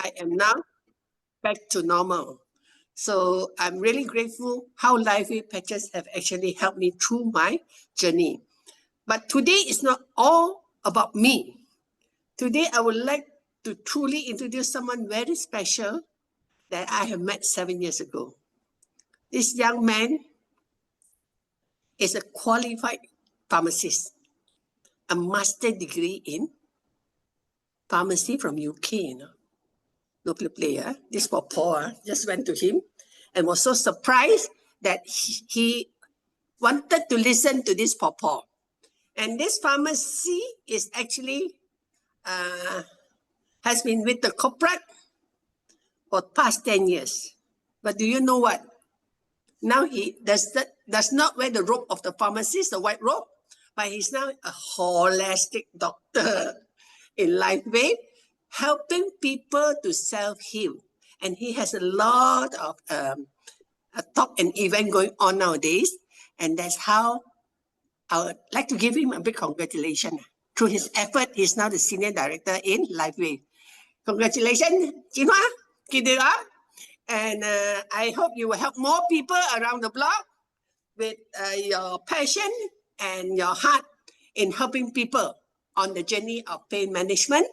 I am now back to normal. So I'm really grateful how LifeWave patches have actually helped me through my journey. But today is not all about me. Today, I would like to truly introduce someone very special that I have met 7 years ago. This young man is a qualified pharmacist, a master degree in pharmacy from UK, No player. This for Paul, just went to him and was so surprised that he wanted to listen to this for Paul. And this pharmacy is actually has been with the corporate for past 10 years. But do you know what? Now he does not wear the robe of the pharmacist, the white robe, but he's now a holistic doctor in LifeWave, helping people to self-heal. And he has a lot of a talk and event going on nowadays. And that's how I would like to give him a big congratulations. Through his effort, he's now the senior director in LifeWave. Congratulations, Chin Hua. Keep it up. And I hope you will help more people around the block with your passion and your heart in helping people on the journey of pain management.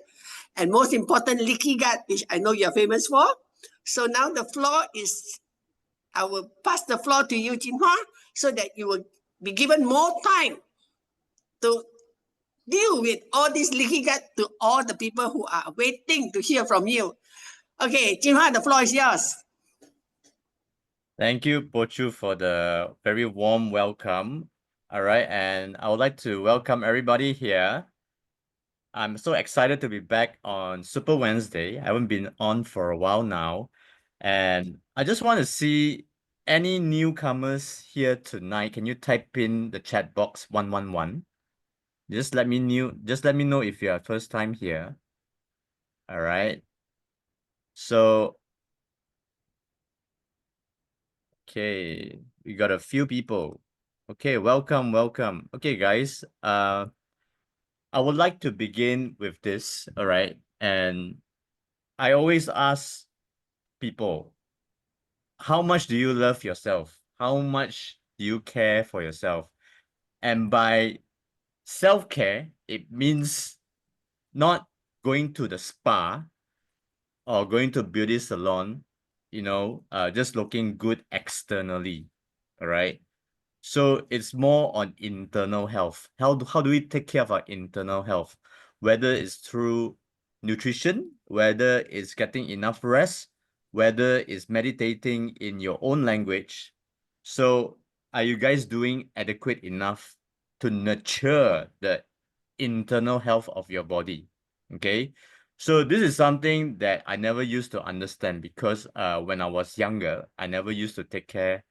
And most important, leaky gut, which I know you're famous for. So now the floor is, I will pass the floor to you, Chin Hua, so that you will be given more time to deal with all this leaky gut to all the people who are waiting to hear from you. Okay, Chin Hua, the floor is yours. Thank you, Poh Choo, for the very warm welcome. All right, and I would like to welcome everybody here. I'm so excited to be back on Super Wednesday. I haven't been on for a while now. And I just want to see any newcomers here tonight. Can you type in the chat box 111? Just let me know if you're first time here. All right. So okay, we got a few people. Okay, welcome. Okay, guys. I would like to begin with this, all right? And I always ask people, how much do you love yourself? How much do you care for yourself? And by self-care, it means not going to the spa or going to beauty salon, just looking good externally, all right? So it's more on internal health. How do we take care of our internal health? Whether it's through nutrition, whether it's getting enough rest, whether it's meditating in your own language. So are you guys doing adequate enough to nurture the internal health of your body? Okay. So this is something that I never used to understand because when I was younger, I never used to take care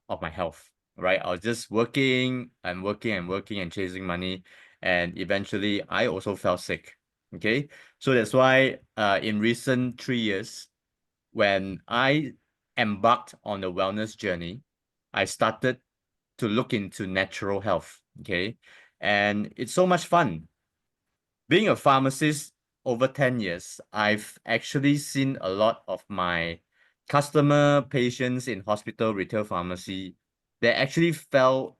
of my health. Right, I was just working and chasing money, and eventually I also fell sick. Okay, so that's why in recent 3 years, when I embarked on the wellness journey, I started to look into natural health. Okay, and it's so much fun. Being a pharmacist over 10 years, I've actually seen a lot of my customer patients in hospital, retail pharmacy. They actually fell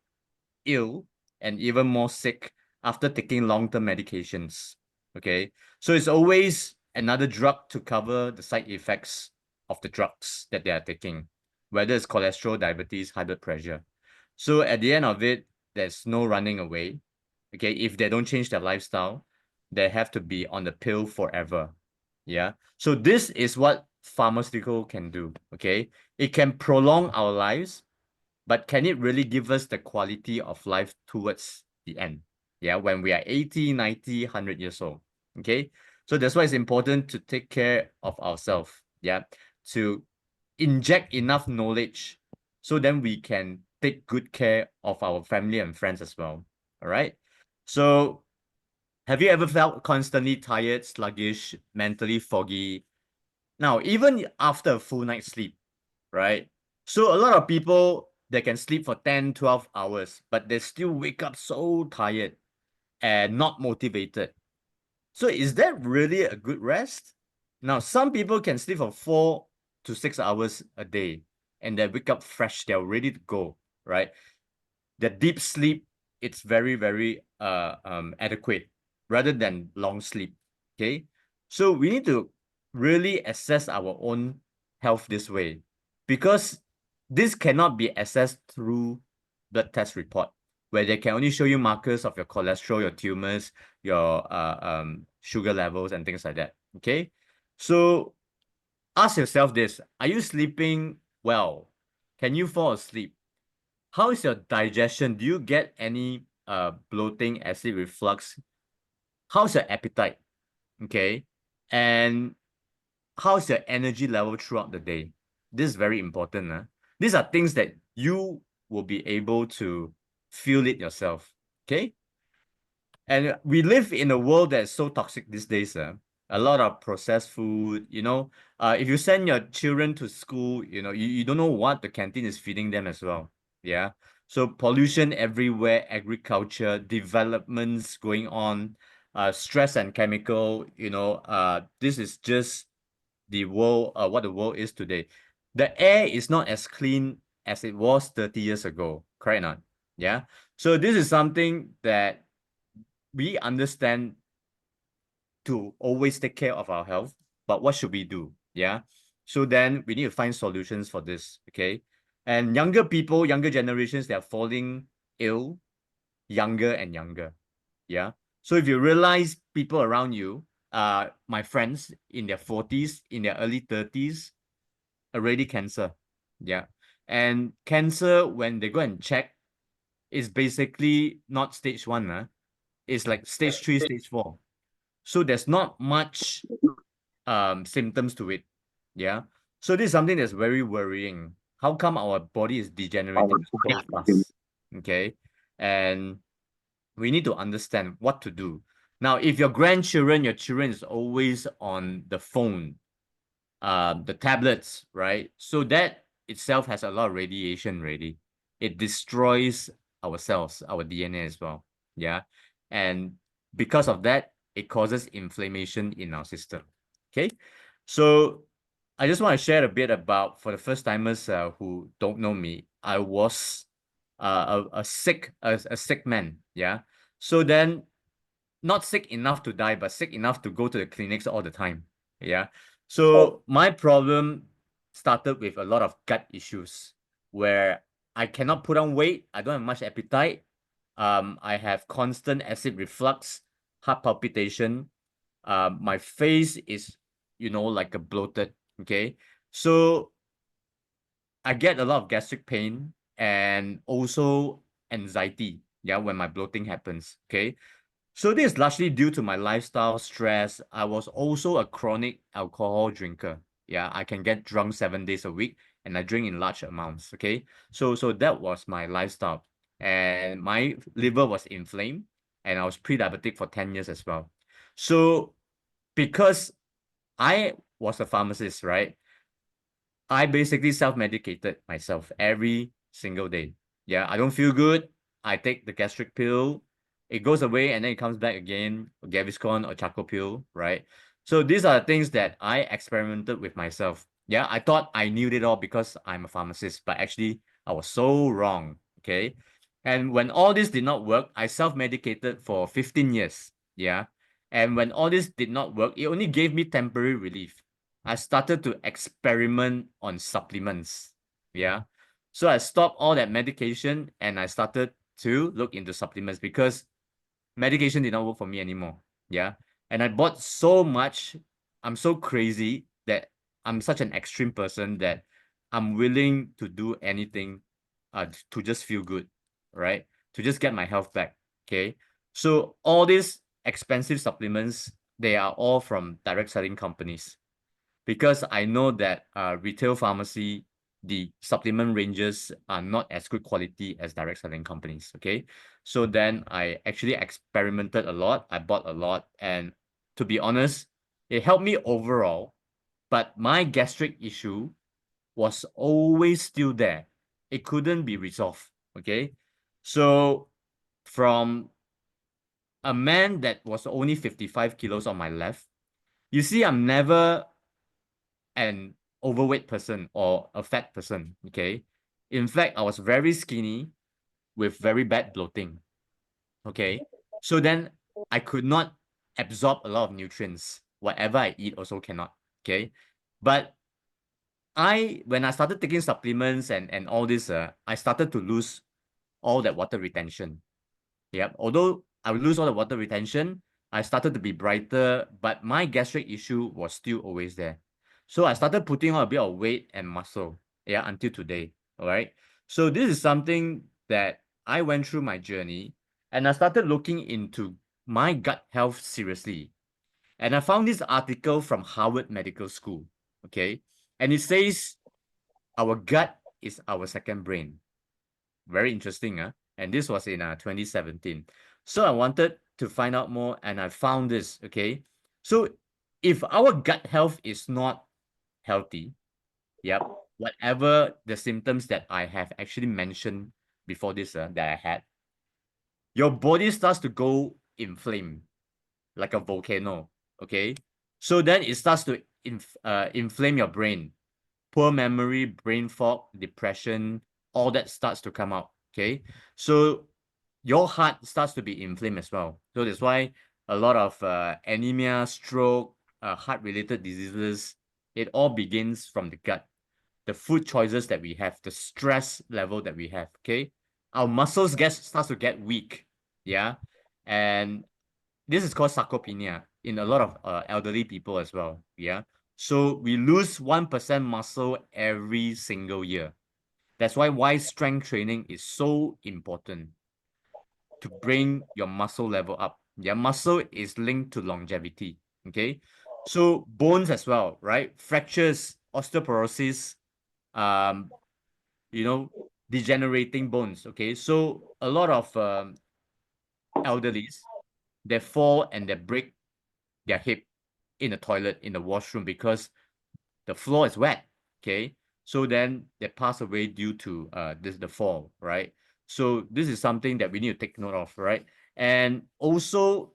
ill and even more sick after taking long-term medications. Okay, so it's always another drug to cover the side effects of the drugs that they are taking, whether it's cholesterol, diabetes, high blood pressure. So at the end of it, there's no running away. Okay, if they don't change their lifestyle, they have to be on the pill forever. Yeah, so this is what pharmaceutical can do. Okay, it can prolong our lives, but can it really give us the quality of life towards the end? Yeah, when we are 80, 90, 100 years old. Okay, so that's why it's important to take care of ourselves. Yeah, to inject enough knowledge so then we can take good care of our family and friends as well. All right. So have you ever felt constantly tired, sluggish, mentally foggy? Now, even after a full night's sleep, right? So a lot of people, they can sleep for 10, 12 hours, but they still wake up so tired and not motivated. So is that really a good rest? Now, some people can sleep for 4 to 6 hours a day and they wake up fresh, they're ready to go, right? The deep sleep, it's very, very adequate rather than long sleep, okay? So we need to really assess our own health this way because this cannot be assessed through blood test report where they can only show you markers of your cholesterol, your tumors, your sugar levels and things like that, okay? So ask yourself this, are you sleeping well? Can you fall asleep? How is your digestion? Do you get any bloating, acid reflux? How's your appetite? Okay. And how's your energy level throughout the day? This is very important. These are things that you will be able to feel it yourself. Okay. And we live in a world that's so toxic these days. A lot of processed food, if you send your children to school, you don't know what the canteen is feeding them as well. Yeah. So pollution everywhere, agriculture, developments going on, stress and chemical, this is just the world, what the world is today. The air is not as clean as it was 30 years ago, correct or not? Yeah. So this is something that we understand to always take care of our health, but what should we do? Yeah. So then we need to find solutions for this. Okay. And younger people, younger generations, they're falling ill younger and younger. Yeah. So if you realize people around you, my friends in their 40s, in their early 30s, already cancer. Yeah. And cancer, when they go and check, is basically not stage 1. It's like stage 3, stage 4. So there's not much symptoms to it. Yeah. So this is something that's very worrying. How come our body is degenerating so fast? Okay. And we need to understand what to do. Now, if your grandchildren, your children is always on the phone, the tablets, right? So that itself has a lot of radiation already. It destroys our cells, our DNA as well. Yeah. And because of that, it causes inflammation in our system. Okay. So I just want to share a bit about, for the first timers who don't know me, I was a sick man. Yeah. So then not sick enough to die, but sick enough to go to the clinics all the time. Yeah. So my problem started with a lot of gut issues where I cannot put on weight. I don't have much appetite. I have constant acid reflux, heart palpitation. My face is, like a bloated. Okay. So I get a lot of gastric pain and also anxiety. Yeah, when my bloating happens. Okay. So this is largely due to my lifestyle stress. I was also a chronic alcohol drinker. Yeah, I can get drunk 7 days a week and I drink in large amounts. Okay. So that was my lifestyle. And my liver was inflamed and I was pre-diabetic for 10 years as well. So because I was a pharmacist, right? I basically self-medicated myself every single day. Yeah, I don't feel good. I take the gastric pill. It goes away and then it comes back again, Gaviscon or charcoal pill, right? So these are the things that I experimented with myself. Yeah, I thought I knew it all because I'm a pharmacist, but actually I was so wrong. Okay. And when all this did not work, I self-medicated for 15 years. Yeah. And when all this did not work, it only gave me temporary relief. I started to experiment on supplements. Yeah. So I stopped all that medication and I started to look into supplements because medication did not work for me anymore. Yeah. And I bought so much. I'm so crazy that I'm such an extreme person that I'm willing to do anything to just feel good, right? To just get my health back. Okay. So all these expensive supplements, they are all from direct selling companies because I know that retail pharmacy, the supplement ranges are not as good quality as direct selling companies. Okay. So then I actually experimented a lot. I bought a lot. And to be honest, it helped me overall. But my gastric issue was always still there. It couldn't be resolved. Okay. So from a man that was only 55 kilos on my left, You see, I'm never an overweight person or a fat person, okay? In fact, I was very skinny with very bad bloating, okay? So then I could not absorb a lot of nutrients. Whatever I eat also cannot, okay? But when I started taking supplements and all this, I started to lose all that water retention. Yep. Although I would lose all the water retention, I started to be brighter, but my gastric issue was still always there. So I started putting on a bit of weight and muscle, yeah, until today. All right. So this is something that I went through my journey, and I started looking into my gut health seriously. And I found this article from Harvard Medical School. Okay. And it says our gut is our second brain. Very interesting, huh? And this was in 2017. So I wanted to find out more, and I found this. Okay, so if our gut health is not healthy, yep, whatever the symptoms that I have actually mentioned before this that I had, your body starts to go inflame like a volcano. Okay, so then it starts to inflame your brain. Poor memory, brain fog, depression, all that starts to come out. Okay, so your heart starts to be inflamed as well. So that's why a lot of anemia, stroke, heart-related diseases, it all begins from the gut. The food choices that we have, the stress level that we have. Okay, our muscles starts to get weak. Yeah, and this is called sarcopenia in a lot of elderly people as well. Yeah, so we lose 1% muscle every single year. That's why strength training is so important to bring your muscle level up. Yeah, muscle is linked to longevity. Okay, so bones as well, right? Fractures, osteoporosis, um, you know, degenerating bones. Okay, so a lot of elderlies, they fall and they break their hip in the toilet, in the washroom, because the floor is wet. Okay, so then they pass away due to the fall, right? So this is something that we need to take note of, right? And also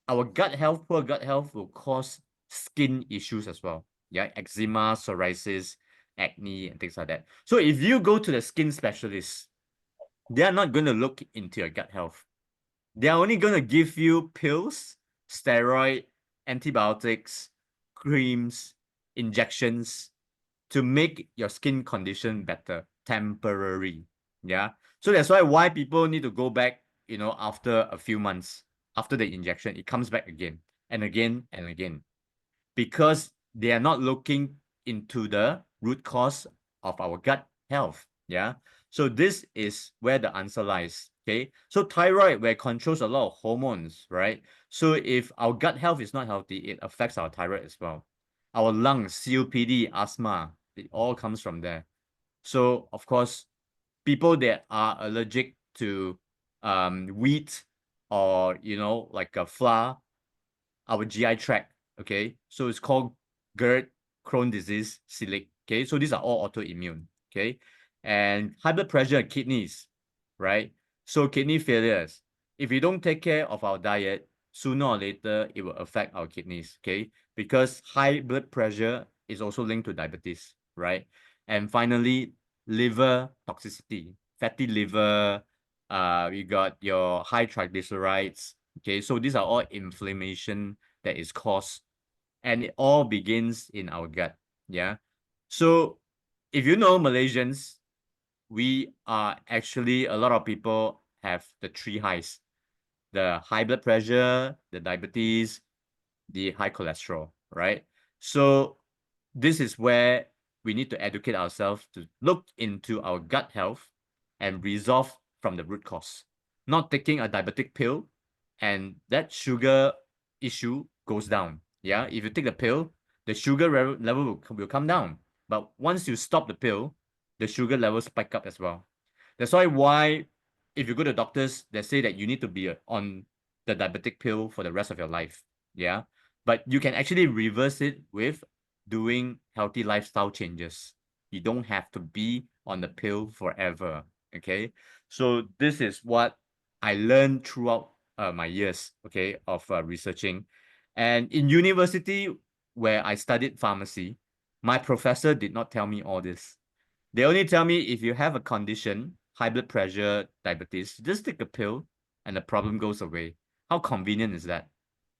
our poor gut health will cause skin issues as well. Yeah, eczema, psoriasis, acne, and things like that. So if you go to the skin specialist, they are not going to look into your gut health. They are only going to give you pills, steroid, antibiotics, creams, injections to make your skin condition better, temporary. Yeah. So that's why people need to go back, after a few months after the injection, it comes back again and again and again, because they are not looking into the root cause of our gut health. Yeah. So this is where the answer lies. Okay. So thyroid, where it controls a lot of hormones, right? So if our gut health is not healthy, it affects our thyroid as well. Our lungs, COPD, asthma, it all comes from there. So of course, people that are allergic to wheat, or like a flour, our GI tract. Okay, so it's called GERD, Crohn's disease, celiac. Okay, so these are all autoimmune. Okay, and high blood pressure and kidneys, right? So kidney failures. If we don't take care of our diet, sooner or later it will affect our kidneys. Okay, because high blood pressure is also linked to diabetes, right? And finally, liver toxicity, fatty liver. You got your high triglycerides. Okay, so these are all inflammation that is caused, and it all begins in our gut. Yeah. So if you know Malaysians, we are actually, a lot of people have the three highs: the high blood pressure, the diabetes, the high cholesterol, right? So this is where we need to educate ourselves to look into our gut health and resolve from the root cause. Not taking a diabetic pill and that sugar issue goes down. Yeah, if you take the pill, the sugar level will come down. But once you stop the pill, the sugar levels spike up as well. That's why if you go to doctors, they say that you need to be on the diabetic pill for the rest of your life. Yeah, but you can actually reverse it with doing healthy lifestyle changes. You don't have to be on the pill forever. Okay, so this is what I learned throughout my years, okay, of researching. And in university, where I studied pharmacy, my professor did not tell me all this. They only tell me if you have a condition, high blood pressure, diabetes, just take a pill and the problem goes away. How convenient is that?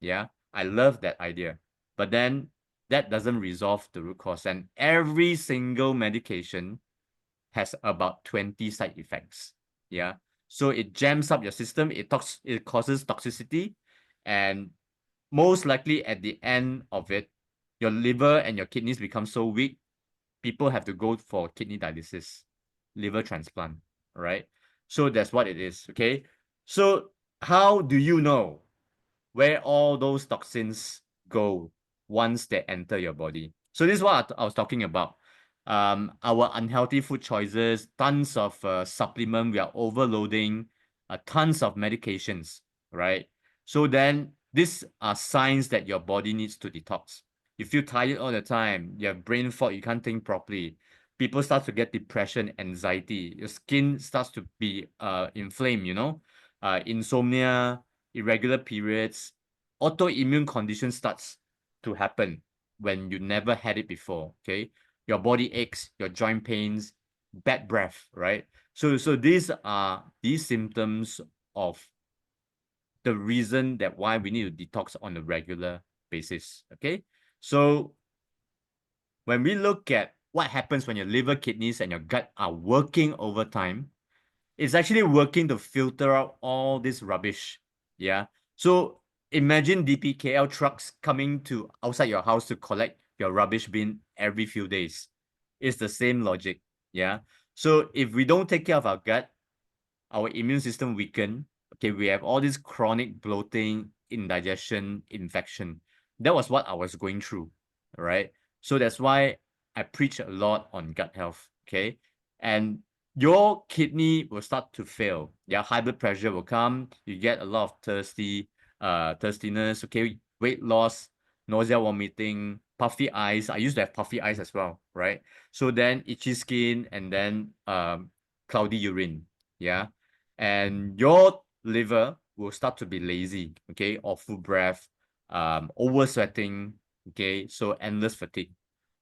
Yeah, I love that idea. But then that doesn't resolve the root cause. And every single medication has about 20 side effects. Yeah. So it jams up your system, it causes toxicity, and most likely at the end of it, your liver and your kidneys become so weak, people have to go for kidney dialysis, liver transplant. All right. So that's what it is. Okay. So how do you know where all those toxins go once they enter your body? So this is what I was talking about. Our unhealthy food choices, tons of supplement, we are overloading, tons of medications, right? So then these are signs that your body needs to detox. You feel tired all the time, you have brain fog, you can't think properly. People start to get depression, anxiety, your skin starts to be inflamed, insomnia, irregular periods, autoimmune condition starts to happen when you never had it before. Okay, your body aches, your joint pains, bad breath, right? So these are these symptoms of the reason that why we need to detox on a regular basis. Okay, so when we look at what happens when your liver, kidneys, and your gut are working over time, it's actually working to filter out all this rubbish. Yeah. So imagine DPKL trucks coming to outside your house to collect your rubbish bin every few days. It's the same logic. Yeah. So if we don't take care of our gut, our immune system weaken. Okay, we have all this chronic bloating, indigestion, infection. That was what I was going through. Right. So that's why I preach a lot on gut health. Okay. And your kidney will start to fail. Yeah, high blood pressure will come. You get a lot of thirstiness. Okay, weight loss, nausea, vomiting, puffy eyes. I used to have puffy eyes as well, right? So then itchy skin and then cloudy urine. Yeah, and your liver will start to be lazy. Okay, awful breath, over sweating. Okay, so endless fatigue,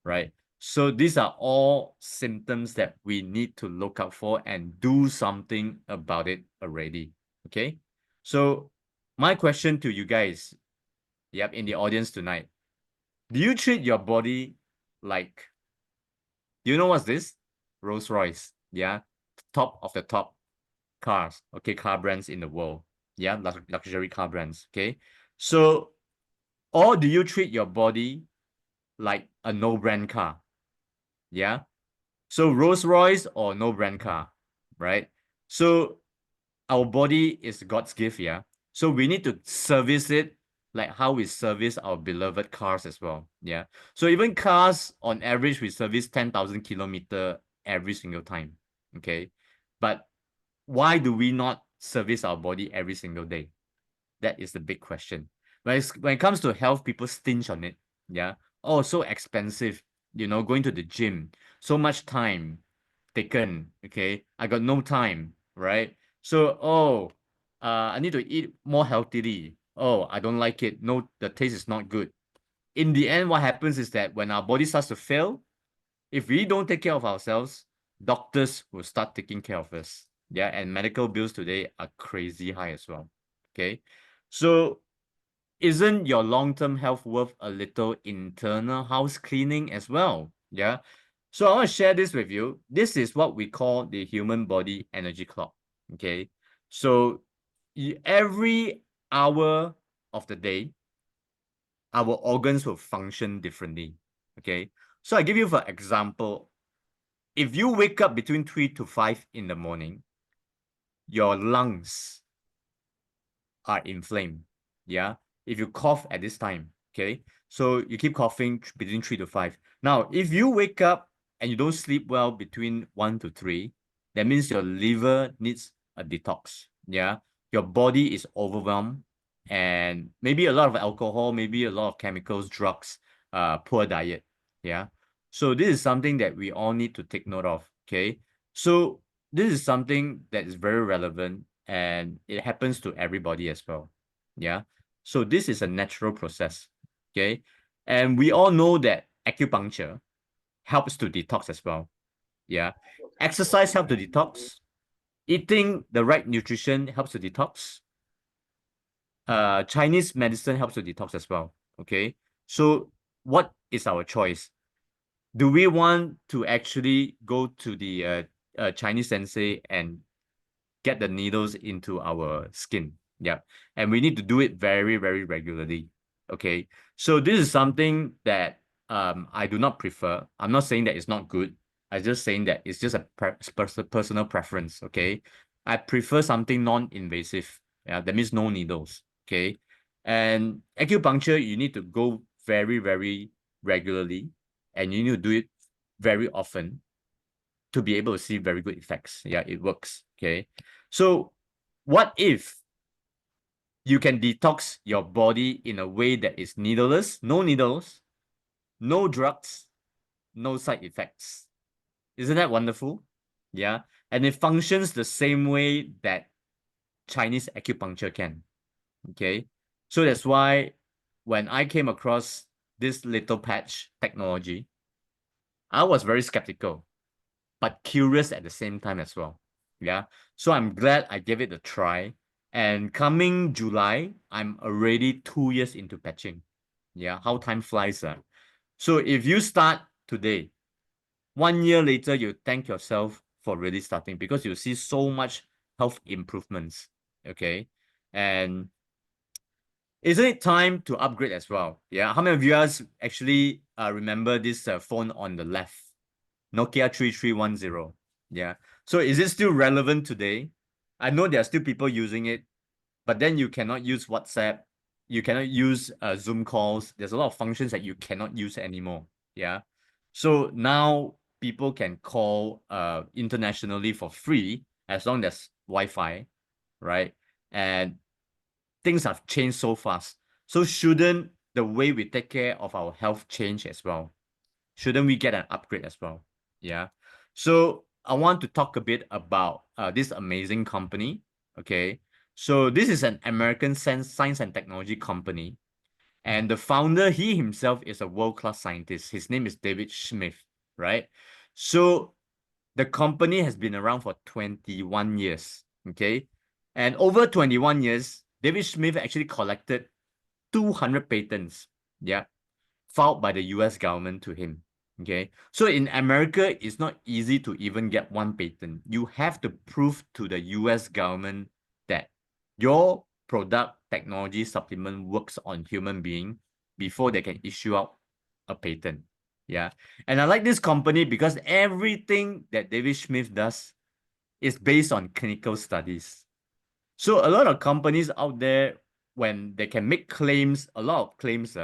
right? So these are all symptoms that we need to look out for and do something about it already. Okay. So my question to you guys, yep, in the audience tonight, do you treat your body like, do you know what's this? Rolls Royce. Yeah. Top of the top cars. Okay. Car brands in the world. Yeah. Luxury car brands. Okay. So, or do you treat your body like a no brand car? Yeah. So Rolls Royce or no brand car, right? So our body is God's gift, yeah. So we need to service it like how we service our beloved cars as well, yeah. So even cars, on average, we service 10,000 kilometer every single time, okay. But why do we not service our body every single day? That is the big question. When it comes to health, people stinge on it. Yeah. Oh, so expensive. Going to the gym, so much time taken. Okay. I got no time, right? So, I need to eat more healthily. Oh, I don't like it. No, the taste is not good. In the end, what happens is that when our body starts to fail, if we don't take care of ourselves, doctors will start taking care of us. Yeah, and medical bills today are crazy high as well. Okay. So isn't your long-term health worth a little internal house cleaning as well? Yeah. So I want to share this with you. This is what we call the human body energy clock. Okay. So every hour of the day, our organs will function differently. Okay. So I give you for example, if you wake up between 3 to 5 in the morning, your lungs are inflamed. Yeah. If you cough at this time, okay. So you keep coughing between 3 to 5. Now, if you wake up and you don't sleep well between 1 to 3, that means your liver needs a detox. Yeah. Your body is overwhelmed and maybe a lot of alcohol, maybe a lot of chemicals, drugs, poor diet. Yeah. So this is something that we all need to take note of. Okay. So this is something that is very relevant and it happens to everybody as well. Yeah. So this is a natural process. Okay. And we all know that acupuncture helps to detox as well. Yeah. Exercise helps to detox. Eating the right nutrition helps to detox. Chinese medicine helps to detox as well. Okay. So what is our choice? Do we want to actually go to the Chinese sensei and get the needles into our skin? Yeah. And we need to do it very, very regularly. Okay. So this is something that I do not prefer. I'm not saying that it's not good. I'm just saying that it's just a personal preference. Okay. I prefer something non-invasive. Yeah. That means no needles. Okay. And acupuncture, you need to go very, very regularly, and you need to do it very often to be able to see very good effects. Yeah, it works. Okay. So what if you can detox your body in a way that is needleless, no needles, no drugs, no side effects? Isn't that wonderful? Yeah. And it functions the same way that Chinese acupuncture can. Okay. So that's why when I came across this little patch technology, I was very skeptical, but curious at the same time as well. Yeah. So I'm glad I gave it a try. And coming July, I'm already 2 years into patching. Yeah. How time flies. So if you start today, 1 year later, you thank yourself for really starting, because you see so much health improvements. Okay. And isn't it time to upgrade as well? Yeah. How many of you guys actually remember this phone on the left? Nokia 3310. Yeah. So is it still relevant today? I know there are still people using it, but then you cannot use WhatsApp. You cannot use Zoom calls. There's a lot of functions that you cannot use anymore. Yeah. So now people can call internationally for free as long as Wi-Fi, right? And things have changed so fast. So shouldn't the way we take care of our health change as well? Shouldn't we get an upgrade as well? Yeah. So I want to talk a bit about this amazing company. Okay. So this is an American science and technology company. And the founder, he himself is a world-class scientist. His name is David Smith, right? So the company has been around for 21 years. Okay. And over 21 years, David Smith actually collected 200 patents. Yeah. Filed by the US government to him. Okay. So in America, it's not easy to even get one patent. You have to prove to the US government that your product, technology, supplement works on human being before they can issue out a patent. Yeah. And I like this company because everything that David Smith does is based on clinical studies. So a lot of companies out there, when they can make claims, a lot of claims,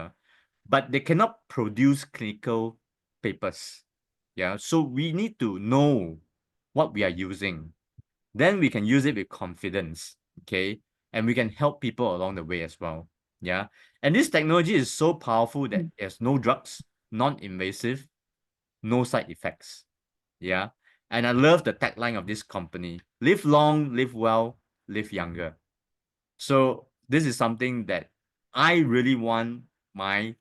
but they cannot produce clinical papers. Yeah. So we need to know what we are using. Then we can use it with confidence. Okay. And we can help people along the way as well. Yeah. And this technology is so powerful that there's no drugs, non-invasive, no side effects. Yeah. And I love the tagline of this company: live long, live well, live younger. So this is something that I really want my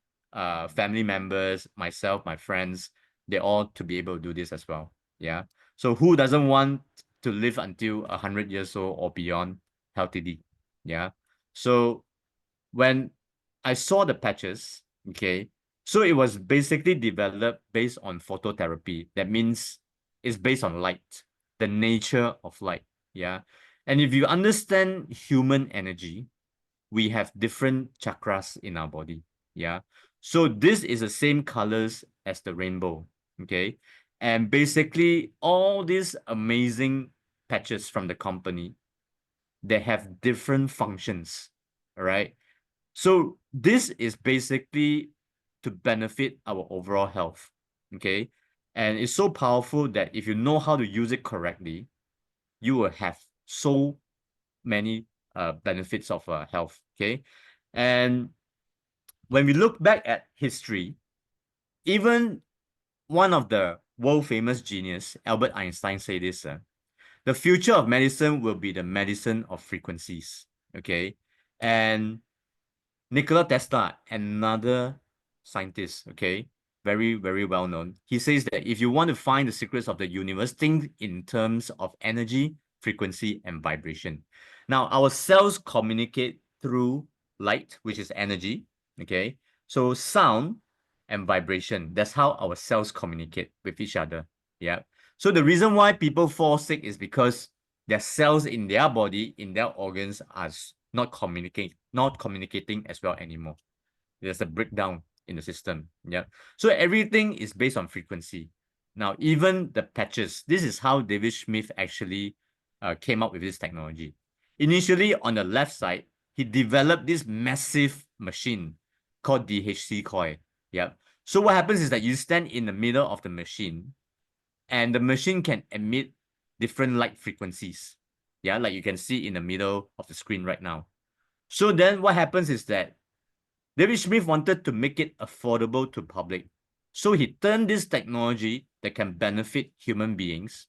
family members, myself, my friends, they all to be able to do this as well. Yeah. So who doesn't want to live until 100 years old or beyond healthily? Yeah. So when I saw the patches, okay, so it was basically developed based on phototherapy. That means it's based on light, the nature of light. Yeah. And if you understand human energy, we have different chakras in our body. Yeah. So this is the same colors as the rainbow. Okay. And basically, all these amazing patches from the company, they have different functions. All right. So this is basically to benefit our overall health. Okay. And it's so powerful that if you know how to use it correctly, you will have so many benefits of health. Okay. And when we look back at history, even one of the world famous genius, Albert Einstein, said this: the future of medicine will be the medicine of frequencies. Okay. And Nikola Tesla, another scientist, okay, very, very well known. He says that if you want to find the secrets of the universe, think in terms of energy, frequency, and vibration. Now, our cells communicate through light, which is energy, okay? So sound and vibration, that's how our cells communicate with each other, yeah? So the reason why people fall sick is because their cells in their body, in their organs are not communicating as well anymore. There's a breakdown in the system. Yeah. So everything is based on frequency. Now, even the patches, this is how David Smith actually came up with this technology. Initially, on the left side, he developed this massive machine called DHC coil. Yeah. So what happens is that you stand in the middle of the machine, and the machine can emit different light frequencies. Yeah, like you can see in the middle of the screen right now. So then what happens is that David Smith wanted to make it affordable to public. So he turned this technology that can benefit human beings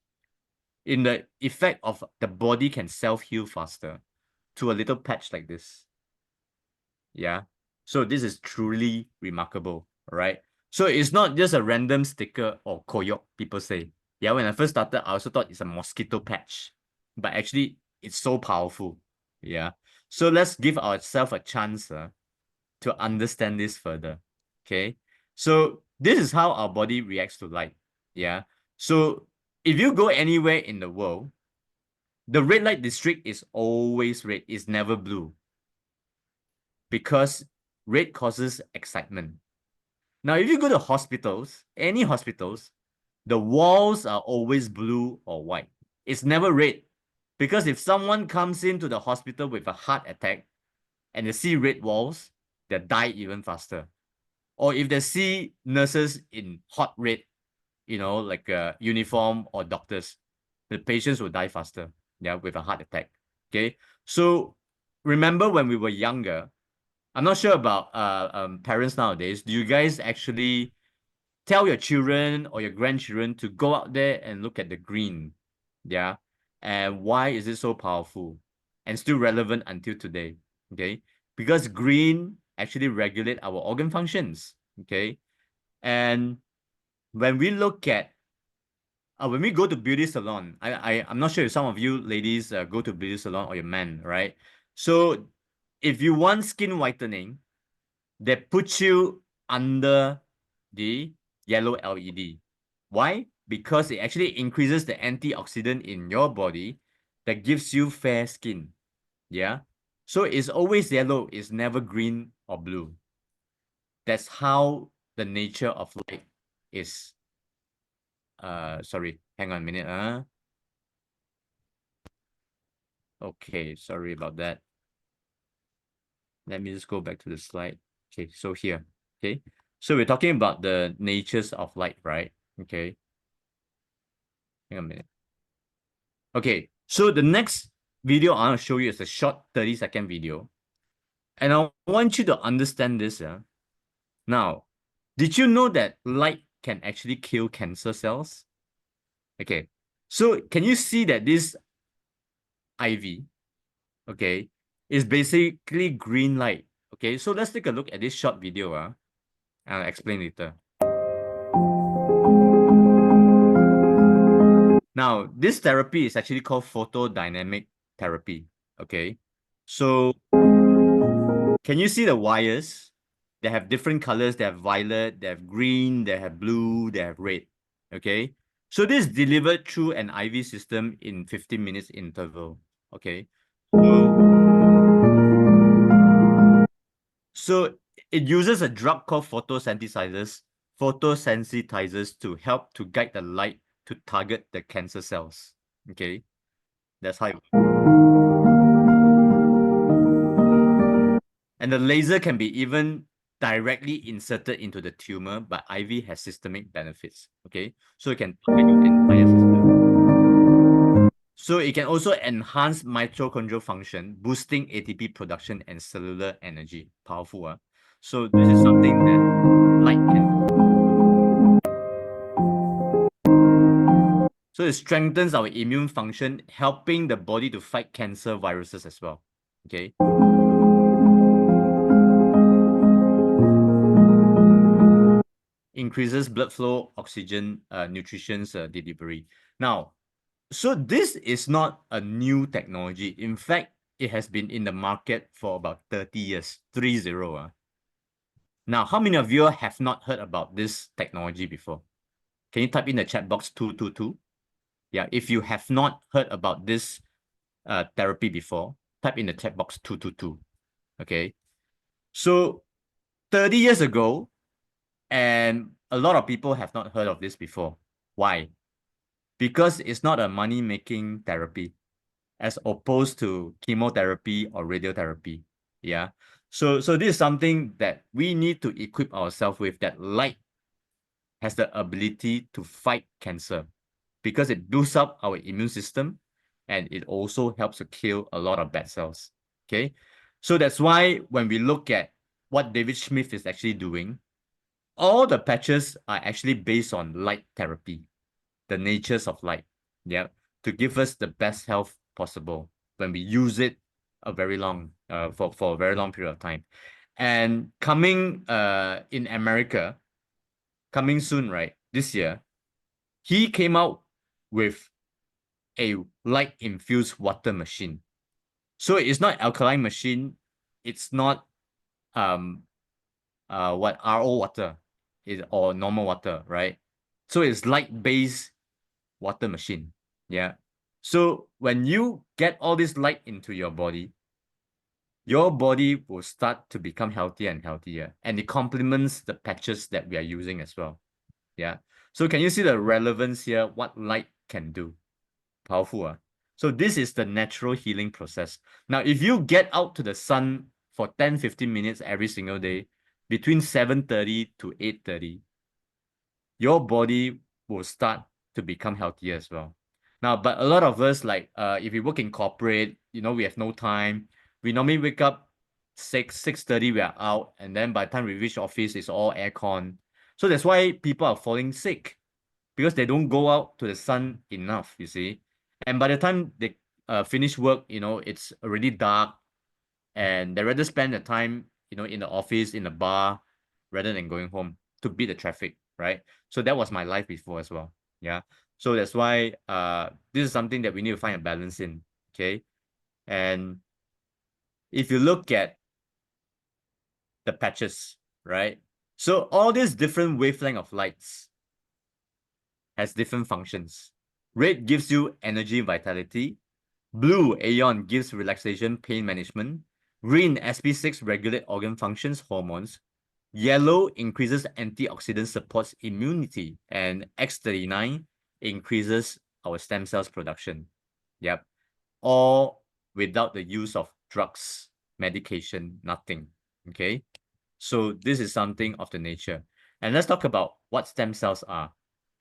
in the effect of the body can self-heal faster to a little patch like this. Yeah. So this is truly remarkable, right? So it's not just a random sticker or koyok, people say. Yeah, when I first started, I also thought it's a mosquito patch. But actually, it's so powerful. Yeah. So let's give ourselves a chance to understand this further. Okay. So this is how our body reacts to light. Yeah. So if you go anywhere in the world, the red light district is always red, it's never blue. Because red causes excitement. Now, if you go to hospitals, any hospitals, the walls are always blue or white. It's never red. Because if someone comes into the hospital with a heart attack and they see red walls, they die even faster. Or if they see nurses in hot red, like a uniform or doctors, the patients will die faster, yeah, with a heart attack. Okay. So remember when we were younger, I'm not sure about parents nowadays. Do you guys actually tell your children or your grandchildren to go out there and look at the green? Yeah. And why is it so powerful and still relevant until today? Okay. Because green actually regulate our organ functions. Okay. And when we look at when we go to beauty salon, I'm not sure if some of you ladies go to beauty salon or your men, right? So if you want skin whitening, they put you under the yellow LED. Why? Because it actually increases the antioxidant in your body that gives you fair skin. Yeah. So it's always yellow, it's never green or blue. That's how the nature of light is. Sorry, hang on a minute. Okay, sorry about that. Let me just go back to the slide. Okay, so here. Okay. So we're talking about the natures of light, right? Okay. Hang on a minute. Okay, so the next video I want to show you is a short 30-second video. And I want you to understand this. Now, did you know that light can actually kill cancer cells? Okay, so can you see that this IV, okay, is basically green light? Okay, so let's take a look at this short video. I'll explain later. Now, this therapy is actually called photodynamic therapy. Okay, so can you see the wires? They have different colors. They have violet, they have green, they have blue, they have red. Okay, so this is delivered through an IV system in 15 minutes interval. Okay, so it uses a drug called photosensitizers to help to guide the light to target the cancer cells. Okay, that's how it works. And the laser can be even directly inserted into the tumor, but IV has systemic benefits. Okay, so it can target your entire system. So it can also enhance mitochondrial function, boosting ATP production and cellular energy. Powerful. So this is something that light can do. So it strengthens our immune function, helping the body to fight cancer viruses as well. Okay. increases blood flow, oxygen, nutrition's delivery. Now, so this is not a new technology. In fact, it has been in the market for about 30 years, 30. Now, how many of you have not heard about this technology before? Can you type in the chat box 222? Yeah, if you have not heard about this therapy before, type in the chat box 222. Okay. So 30 years ago, and a lot of people have not heard of this before. Why? Because it's not a money-making therapy as opposed to chemotherapy or radiotherapy. Yeah. So this is something that we need to equip ourselves with, that light has the ability to fight cancer because it boosts up our immune system and it also helps to kill a lot of bad cells. Okay. So that's why when we look at what David Smith is actually doing, all the patches are actually based on light therapy, the natures of light, yeah, to give us the best health possible when we use it a very long for a very long period of time. And coming in America, coming soon, right? This year, he came out with a light infused water machine. So it's not alkaline machine, it's not what RO water is or normal water, right? So it's light-based water machine. Yeah. So when you get all this light into your body will start to become healthier and healthier. And it complements the patches that we are using as well. Yeah. So can you see the relevance here? What light can do? Powerful. So this is the natural healing process. Now, if you get out to the sun for 10-15 minutes every single day, between 7:30 to 8:30, your body will start to become healthier as well. Now, but a lot of us, like if we work in corporate, we have no time. We normally wake up 6:30, we are out, and then by the time we reach office, it's all aircon. So that's why people are falling sick, because they don't go out to the sun enough, you see. And by the time they finish work, it's already dark, and they rather spend the time, in the office, in the bar, rather than going home to beat the traffic, right? So that was my life before as well. Yeah. So that's why this is something that we need to find a balance in. Okay. And if you look at the patches, right? So all these different wavelength of lights has different functions. Red gives you energy, vitality. Blue, Aeon, gives relaxation, pain management. Green, SP6, regulate organ functions, hormones. Yellow increases antioxidant, supports immunity. And X39 increases our stem cells production. Yep. All without the use of drugs, medication, nothing. Okay. So this is something of the nature. And let's talk about what stem cells are.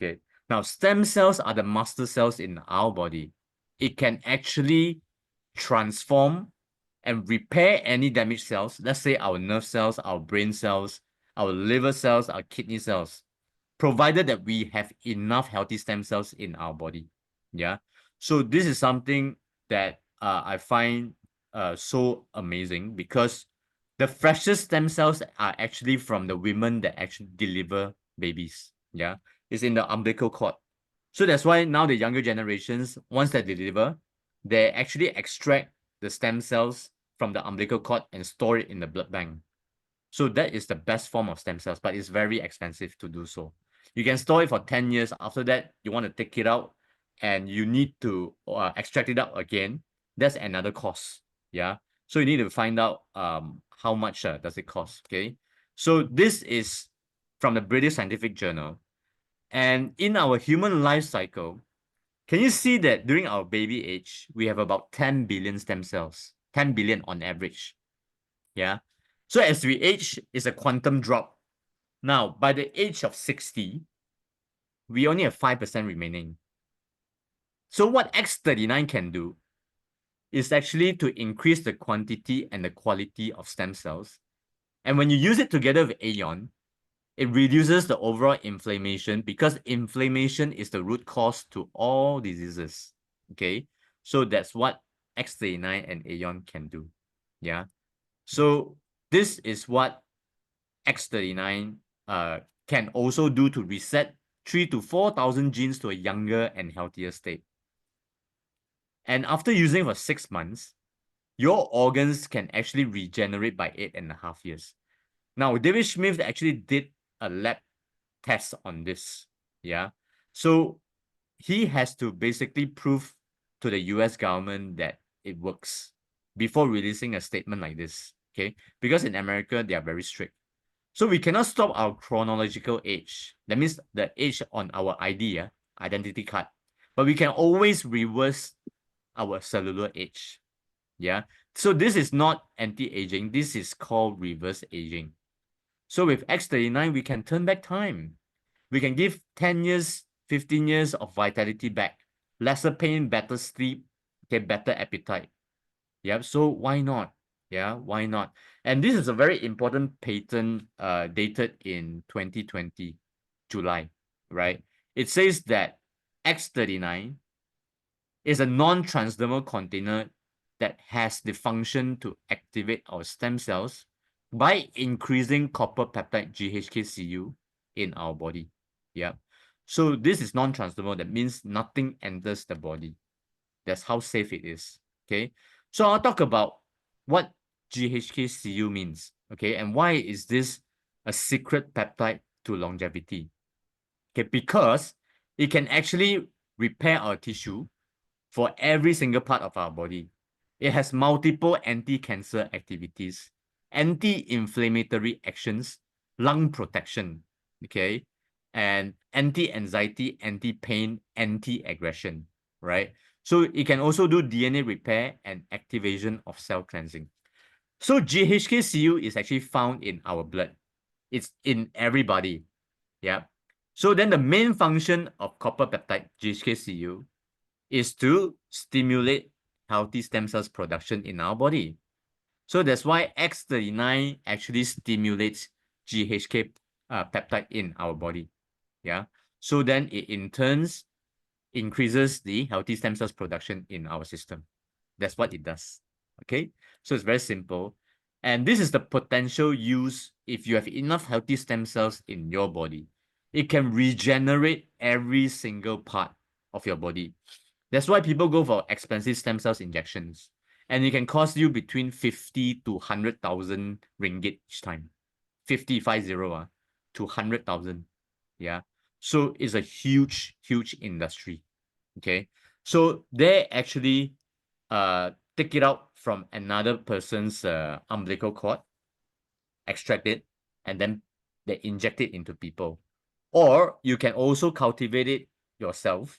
Okay. Now, stem cells are the master cells in our body. It can actually transform and repair any damaged cells. Let's say our nerve cells, our brain cells, our liver cells, our kidney cells, provided that we have enough healthy stem cells in our body. Yeah. So this is something that I find so amazing, because the freshest stem cells are actually from the women that actually deliver babies. Yeah. It's in the umbilical cord. So that's why now the younger generations, once they deliver, they actually extract the stem cells from the umbilical cord and store it in the blood bank. So that is the best form of stem cells, but it's very expensive to do so. You can store it for 10 years. After that, you want to take it out and you need to extract it out again. That's another cost. Yeah. So you need to find out how much does it cost. Okay. So this is from the British Scientific Journal. And in our human life cycle, can you see that during our baby age, we have about 10 billion stem cells, 10 billion on average. Yeah. So as we age, it's a quantum drop. Now, by the age of 60, we only have 5% remaining. So what X39 can do is actually to increase the quantity and the quality of stem cells. And when you use it together with Aeon, it reduces the overall inflammation, because inflammation is the root cause to all diseases. Okay. So that's what X39 and Aeon can do. Yeah. So this is what X39 can also do to reset 3,000 to 4,000 genes to a younger and healthier state. And after using for 6 months, your organs can actually regenerate by 8.5 years. Now, David Smith actually did a lab test on this. Yeah. So he has to basically prove to the US government that it works before releasing a statement like this. Okay. Because in America, they are very strict. So we cannot stop our chronological age. That means the age on our ID, identity card. But we can always reverse our cellular age. Yeah. So this is not anti-aging. This is called reverse aging. So with X39, we can turn back time. We can give 10 years, 15 years of vitality back. Lesser pain, better sleep, okay, better appetite. Yeah. So why not? Yeah, why not? And this is a very important patent dated in 2020, July, right? It says that X39 is a non-transdermal container that has the function to activate our stem cells by increasing copper peptide GHKCU in our body. Yeah. So this is non-transdermal. That means nothing enters the body. That's how safe it is. Okay. So I'll talk about what GHKCU means. Okay. And why is this a secret peptide to longevity? Okay. Because it can actually repair our tissue for every single part of our body. It has multiple anti-cancer activities, anti-inflammatory actions, lung protection, okay, and anti-anxiety, anti-pain, anti-aggression, right? So it can also do DNA repair and activation of cell cleansing. So GHKCU is actually found in our blood. It's in everybody, yeah. So then the main function of copper peptide GHKCU is to stimulate healthy stem cells production in our body. So that's why X39 actually stimulates GHK peptide in our body. Yeah. So then it in turns increases the healthy stem cells production in our system. That's what it does. Okay. So it's very simple. And this is the potential use if you have enough healthy stem cells in your body. It can regenerate every single part of your body. That's why people go for expensive stem cells injections. And it can cost you between 50 to 100,000 ringgit each time. 50, 50, to 100,000. Yeah. So it's a huge, huge industry. Okay. So they actually take it out from another person's umbilical cord, extract it, and then they inject it into people. Or you can also cultivate it yourself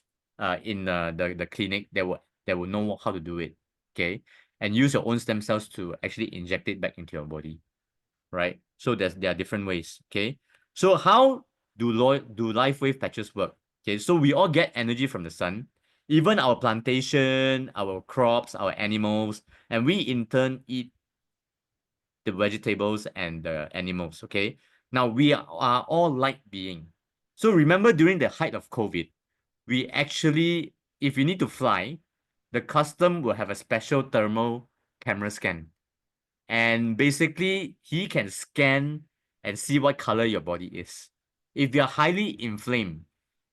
in the clinic that will know how to do it, okay? And use your own stem cells to actually inject it back into your body, right? So there are different ways, okay? So how do LifeWave patches work? Okay, so we all get energy from the sun, even our plantation, our crops, our animals, and we in turn eat the vegetables and the animals, okay? Now, we are all light being. So remember during the height of COVID, we actually, if you need to fly, the custom will have a special thermal camera scan. And basically, he can scan and see what color your body is. If you're highly inflamed,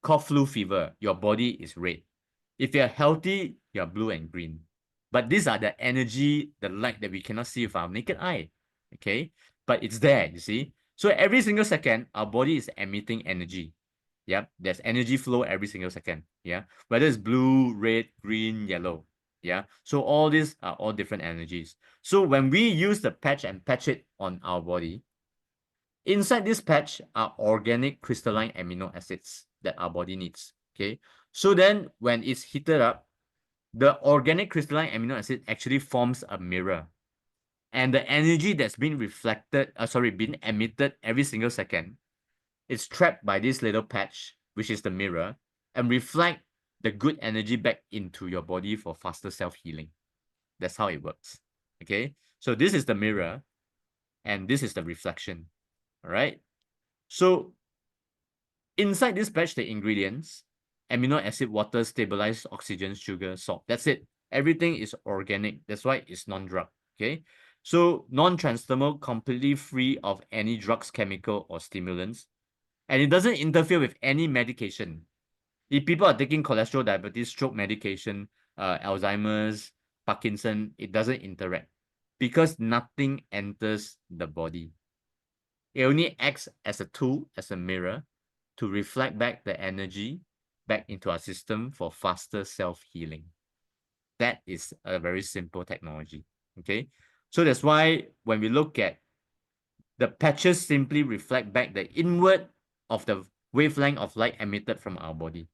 cough, flu, fever, your body is red. If you're healthy, you're blue and green. But these are the energy, the light that we cannot see with our naked eye. Okay? But it's there, you see? So every single second, our body is emitting energy. Yep, there's energy flow every single second. Yeah, whether it's blue, red, green, yellow. Yeah, so all these are all different energies. So when we use the patch and patch it on our body, inside this patch are organic crystalline amino acids that our body needs. Okay, so then when it's heated up, the organic crystalline amino acid actually forms a mirror. And the energy that's being being emitted every single second, it's trapped by this little patch, which is the mirror, and reflect the good energy back into your body for faster self-healing. That's how it works. Okay. So this is the mirror, and this is the reflection. All right. So inside this patch, the ingredients: amino acid, water, stabilized oxygen, sugar, salt. That's it. Everything is organic. That's why it's non-drug. Okay. So non-transdermal, completely free of any drugs, chemical, or stimulants. And it doesn't interfere with any medication. If people are taking cholesterol, diabetes, stroke medication, Alzheimer's, Parkinson, it doesn't interact because nothing enters the body. It only acts as a tool, as a mirror, to reflect back the energy back into our system for faster self-healing. That is a very simple technology. Okay. So that's why when we look at the patches simply reflect back the inward of the wavelength of light emitted from our body.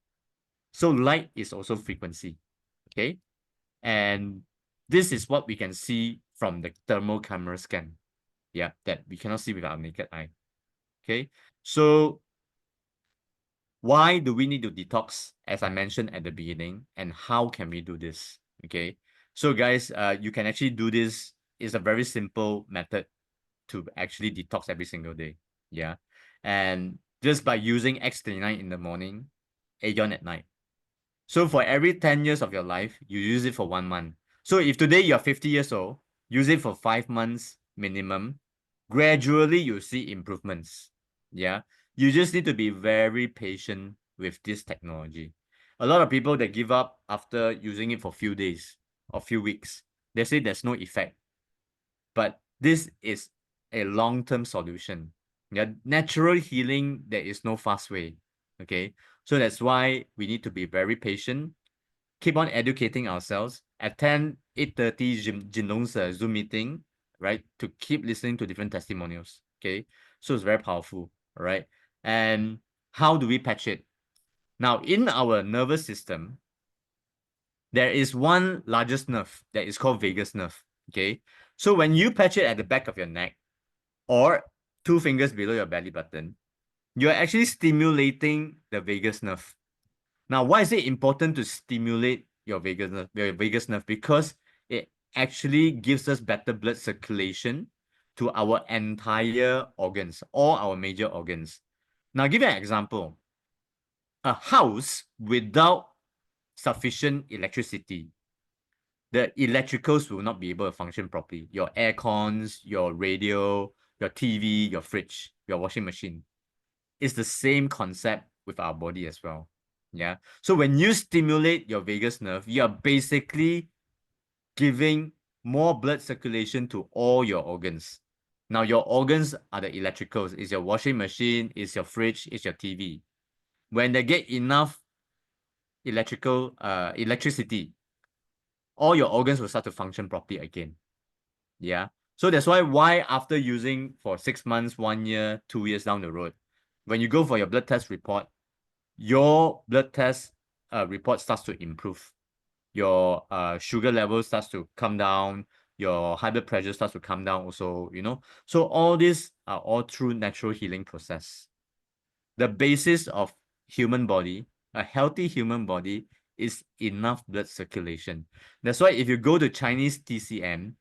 So light is also frequency. Okay. And this is what we can see from the thermal camera scan. Yeah, that we cannot see with our naked eye. Okay. So why do we need to detox, as I mentioned at the beginning, and how can we do this? Okay. So guys, you can actually do this. It's a very simple method to actually detox every single day. Yeah. And just by using X39 in the morning, Aeon at night. So for every 10 years of your life, you use it for 1 month. So if today you're 50 years old, use it for 5 months minimum. Gradually, you see improvements. Yeah. You just need to be very patient with this technology. A lot of people that give up after using it for a few days or few weeks, they say there's no effect. But this is a long-term solution. Yeah, natural healing, there is no fast way. Okay. So that's why we need to be very patient, keep on educating ourselves, attend 8:30 Jinlong's Zoom meeting, right? To keep listening to different testimonials. Okay. So it's very powerful. All right. And how do we patch it? Now, in our nervous system, there is one largest nerve that is called vagus nerve. Okay. So when you patch it at the back of your neck or 2 fingers below your belly button, you're actually stimulating the vagus nerve. Now, why is it important to stimulate your vagus nerve? Because it actually gives us better blood circulation to our entire organs, all our major organs. Now, I'll give you an example. A house without sufficient electricity, the electricals will not be able to function properly. Your air cons, your radio, your TV, your fridge, your washing machine. It's the same concept with our body as well. Yeah. So when you stimulate your vagus nerve, you are basically giving more blood circulation to all your organs. Now, your organs are the electricals. It's your washing machine, it's your fridge, it's your TV. When they get enough electricity, all your organs will start to function properly again. Yeah. So that's why after using for 6 months, 1 year, 2 years down the road, when you go for your blood test report, your blood test report starts to improve. Your sugar level starts to come down. Your high blood pressure starts to come down also, you know. So all these are all through natural healing process. The basis of human body, a healthy human body, is enough blood circulation. That's why if you go to Chinese TCM,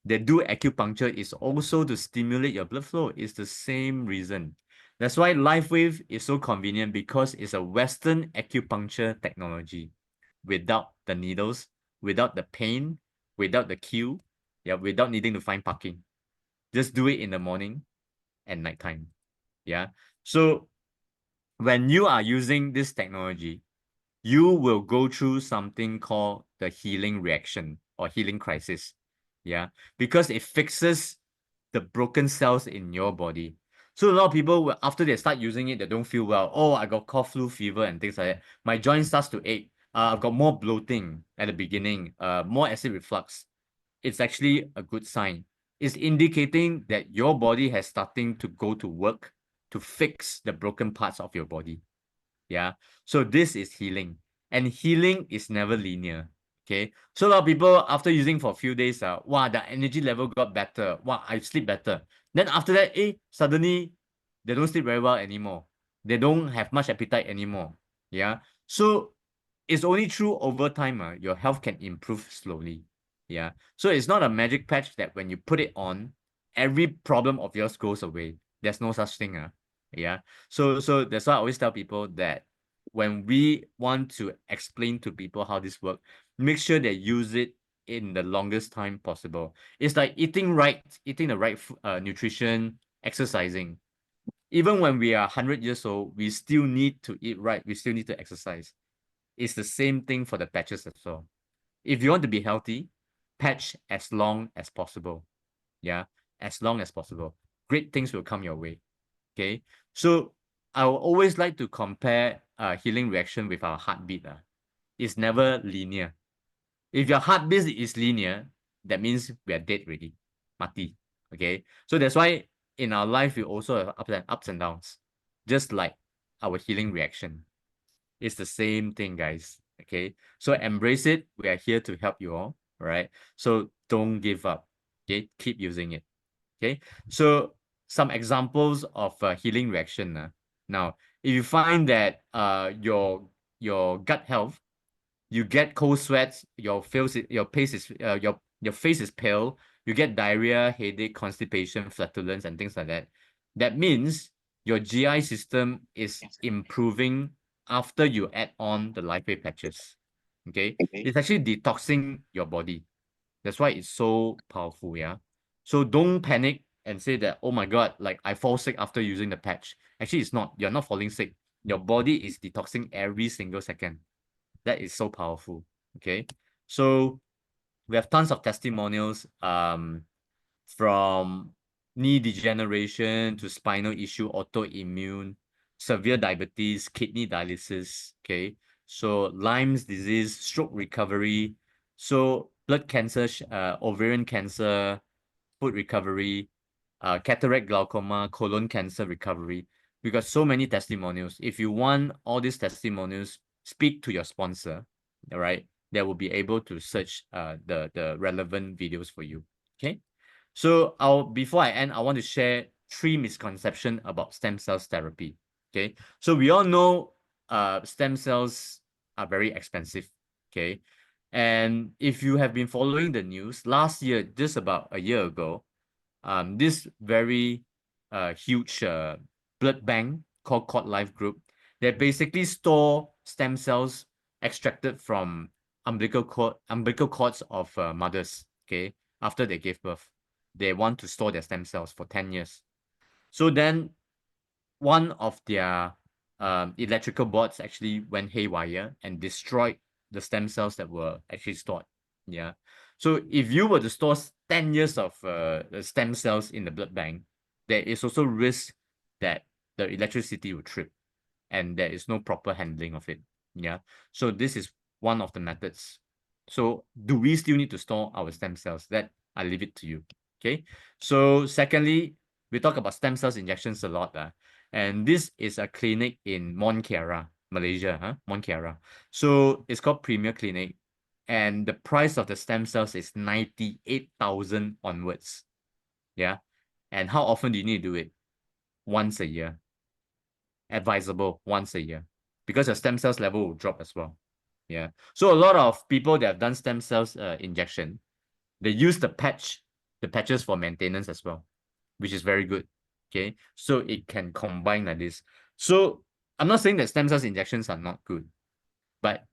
they do acupuncture is also to stimulate your blood flow. It's the same reason. That's why LifeWave is so convenient because it's a Western acupuncture technology without the needles, without the pain, without the queue, yeah, without needing to find parking. Just do it in the morning and nighttime. Yeah. So when you are using this technology, you will go through something called the healing reaction or healing crisis. Yeah. Because it fixes the broken cells in your body. So a lot of people, after they start using it, they don't feel well. Oh, I got cough, flu, fever, and things like that. My joint starts to ache. I've got more bloating at the beginning, more acid reflux. It's actually a good sign. It's indicating that your body has starting to go to work to fix the broken parts of your body. Yeah. So this is healing. And healing is never linear. Okay. So a lot of people after using for a few days, wow, the energy level got better. Wow, I sleep better. Then after that, suddenly they don't sleep very well anymore. They don't have much appetite anymore. Yeah. So it's only true over time, your health can improve slowly. Yeah. So it's not a magic patch that when you put it on, every problem of yours goes away. There's no such thing. Yeah. So that's why I always tell people that when we want to explain to people how this works, make sure they use it in the longest time possible. It's like eating right, eating the right nutrition, exercising. Even when we are 100 years old, we still need to eat right. We still need to exercise. It's the same thing for the patches as well. If you want to be healthy, patch as long as possible. Yeah, as long as possible. Great things will come your way. Okay. So I will always like to compare healing reaction with our heartbeat. It's never linear. If your heartbeat is linear, that means we are dead already. Mati. Okay. So that's why in our life we also have ups and downs. Just like our healing reaction. It's the same thing, guys. Okay. So embrace it. We are here to help you all. All right. So don't give up. Okay. Keep using it. Okay. So some examples of healing reaction. Now, if you find that your gut health, you get cold sweats, your face is pale, you get diarrhea, headache, constipation, flatulence, and things like that. That means your GI system is improving after you add on the lifewave patches. Okay, it's actually detoxing your body. That's why it's so powerful. Yeah. So don't panic and say that, oh my God, like I fall sick after using the patch. Actually, it's not. You're not falling sick. Your body is detoxing every single second. That is so powerful. Okay. So we have tons of testimonials from knee degeneration to spinal issue, autoimmune, severe diabetes, kidney dialysis. Okay. So Lyme's disease, stroke recovery, so blood cancer, ovarian cancer, food recovery, cataract glaucoma, colon cancer recovery. We got so many testimonials. If you want all these testimonials, speak to your sponsor, all right? They will be able to search the relevant videos for you. Okay. So before I end, I want to share 3 misconceptions about stem cells therapy. Okay. So we all know stem cells are very expensive. Okay. And if you have been following the news, last year, just about a year ago, this very huge blood bank called Lifewavemalaysia, they basically store stem cells extracted from umbilical cords of mothers, okay, after they gave birth. They want to store their stem cells for 10 years. So then one of their electrical boards actually went haywire and destroyed the stem cells that were actually stored. Yeah. So if you were to store 10 years of stem cells in the blood bank, there is also risk that the electricity will trip and there is no proper handling of it. Yeah. So this is one of the methods. So do we still need to store our stem cells? That I leave it to you. Okay. So secondly, we talk about stem cells injections a lot. And this is a clinic in Mont Kiara, Malaysia. Mont Kiara. So it's called Premier Clinic. And the price of the stem cells is 98,000 onwards. Yeah. And how often do you need to do it? Once a year. Advisable once a year. Because your stem cells level will drop as well. Yeah. So a lot of people that have done stem cells injection, they use the patches for maintenance as well, which is very good. Okay. So it can combine like this. So I'm not saying that stem cells injections are not good, but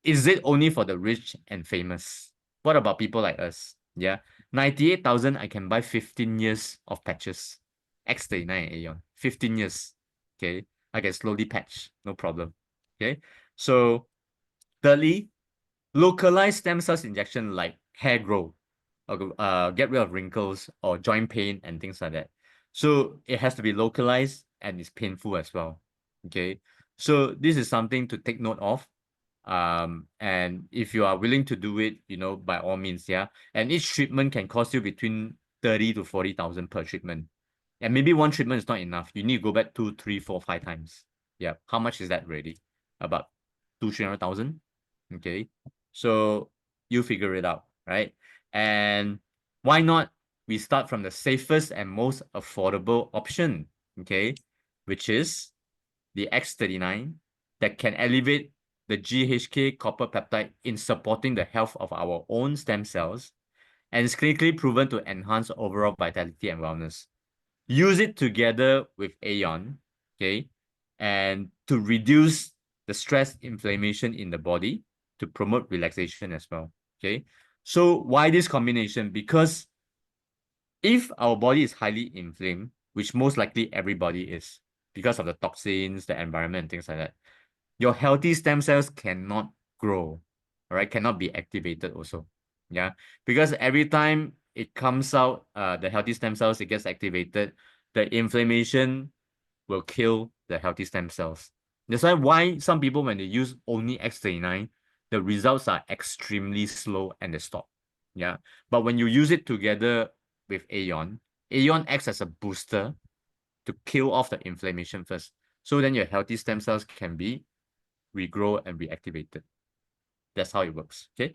is it only for the rich and famous? What about people like us? Yeah. 98,000, I can buy 15 years of patches. X39 Aeon. 15 years. Okay. I can slowly patch. No problem. Okay. So thirdly, localized stem cells injection like hair growth, or get rid of wrinkles or joint pain and things like that. So it has to be localized and it's painful as well. Okay. So this is something to take note of. And if you are willing to do it, by all means, yeah. And each treatment can cost you between 30 to 40,000 per treatment. And maybe one treatment is not enough. You need to go back 2, 3, 4, 5 times. Yeah. How much is that really? About 200,000-300,000. Okay. So you figure it out, right? And why not we start from the safest and most affordable option, okay, which is the X39 that can elevate the GHK copper peptide in supporting the health of our own stem cells and is clinically proven to enhance overall vitality and wellness. Use it together with Aeon, okay, and to reduce the stress inflammation in the body to promote relaxation as well, okay? So why this combination? Because if our body is highly inflamed, which most likely everybody is because of the toxins, the environment, and things like that, your healthy stem cells cannot grow, all right, cannot be activated also. Yeah, because every time it comes out, the healthy stem cells, it gets activated, the inflammation will kill the healthy stem cells. That's why some people, when they use only X39, the results are extremely slow and they stop. Yeah. But when you use it together with Aeon, Aeon acts as a booster to kill off the inflammation first. So then your healthy stem cells can be regrow and reactivated. That's how it works. Okay.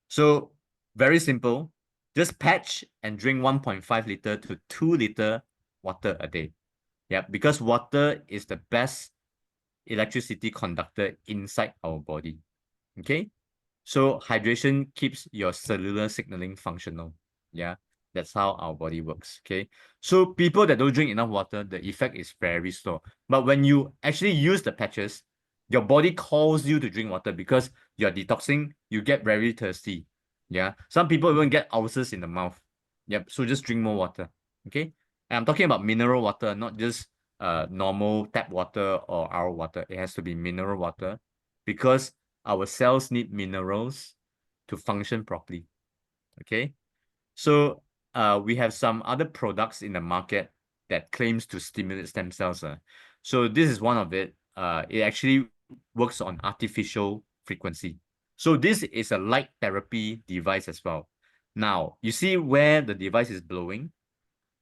So very simple. Just patch and drink 1.5 liter to 2 liter water a day. Yeah, because water is the best electricity conductor inside our body. Okay. So hydration keeps your cellular signaling functional. Yeah, that's how our body works. Okay. So people that don't drink enough water, the effect is very slow. But when you actually use the patches, your body calls you to drink water because you're detoxing, you get very thirsty. Yeah. Some people even get ulcers in the mouth. Yep. So just drink more water. Okay. And I'm talking about mineral water, not just normal tap water or our water. It has to be mineral water because our cells need minerals to function properly. Okay. So we have some other products in the market that claims to stimulate stem cells. So this is one of it. It actually works on artificial frequency. So this is a light therapy device as well. Now, you see where the device is blowing?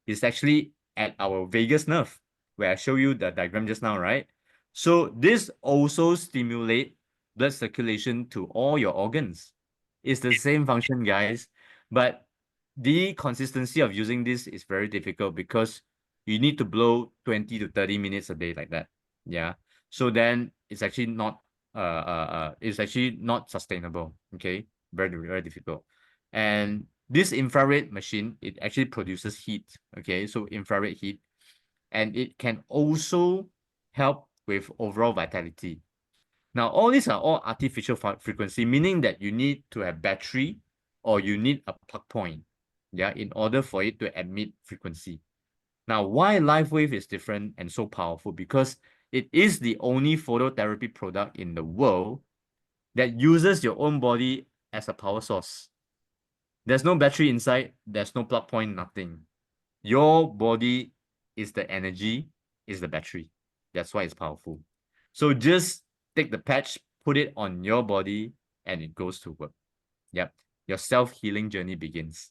It's actually at our vagus nerve, where I show you the diagram just now, right? So this also stimulate blood circulation to all your organs. It's the same function, guys, but the consistency of using this is very difficult because you need to blow 20 to 30 minutes a day like that. Yeah. So then it's actually not sustainable. Okay. Very, very difficult. And this infrared machine, it actually produces heat. Okay. So infrared heat. And it can also help with overall vitality. Now, all these are all artificial frequency, meaning that you need to have battery or you need a plug point, yeah, in order for it to emit frequency. Now, why LifeWave is different and so powerful? Because it is the only phototherapy product in the world that uses your own body as a power source. There's no battery inside, there's no plug point, nothing. Your body is the energy, is the battery. That's why it's powerful. So just take the patch, put it on your body, and it goes to work. Yep. Your self-healing journey begins.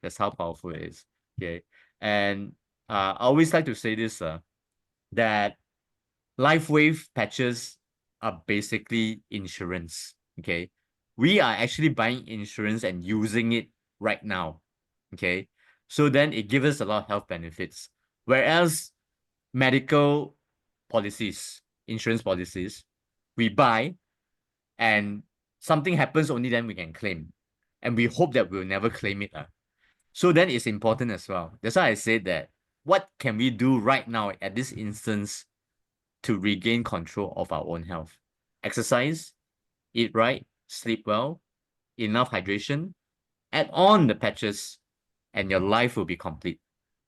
That's how powerful it is. Okay. And I always like to say this, that LifeWave patches are basically insurance. Okay. We are actually buying insurance and using it right now. Okay. So then it gives us a lot of health benefits. Whereas medical policies, insurance policies, we buy and something happens, only then we can claim. And we hope that we'll never claim it. So then it's important as well. That's why I said that what can we do right now at this instance to regain control of our own health? Exercise, eat right, sleep well, enough hydration, add on the patches, and your life will be complete.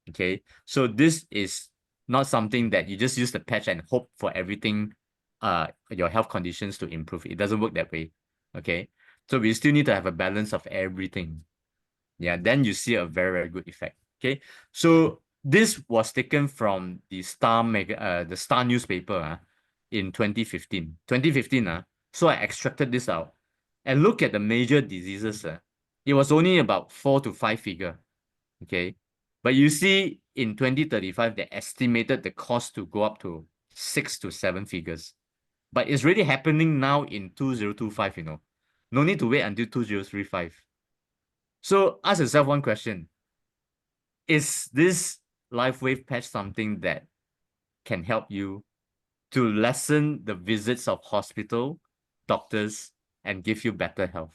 Okay. So this is not something that you just use the patch and hope for everything, your health conditions to improve. It doesn't work that way. Okay. So we still need to have a balance of everything. Yeah. Then you see a very, very good effect. Okay. So this was taken from the the Star newspaper in 2015. 2015, so I extracted this out and look at the major diseases. It was only about 4 to 5 figure. Okay. But you see, in 2035, they estimated the cost to go up to 6 to 7 figures. But it's really happening now in 2025, you know. No need to wait until 2035. So ask yourself one question. Is this LifeWave patch something that can help you to lessen the visits of hospital, doctors, and give you better health?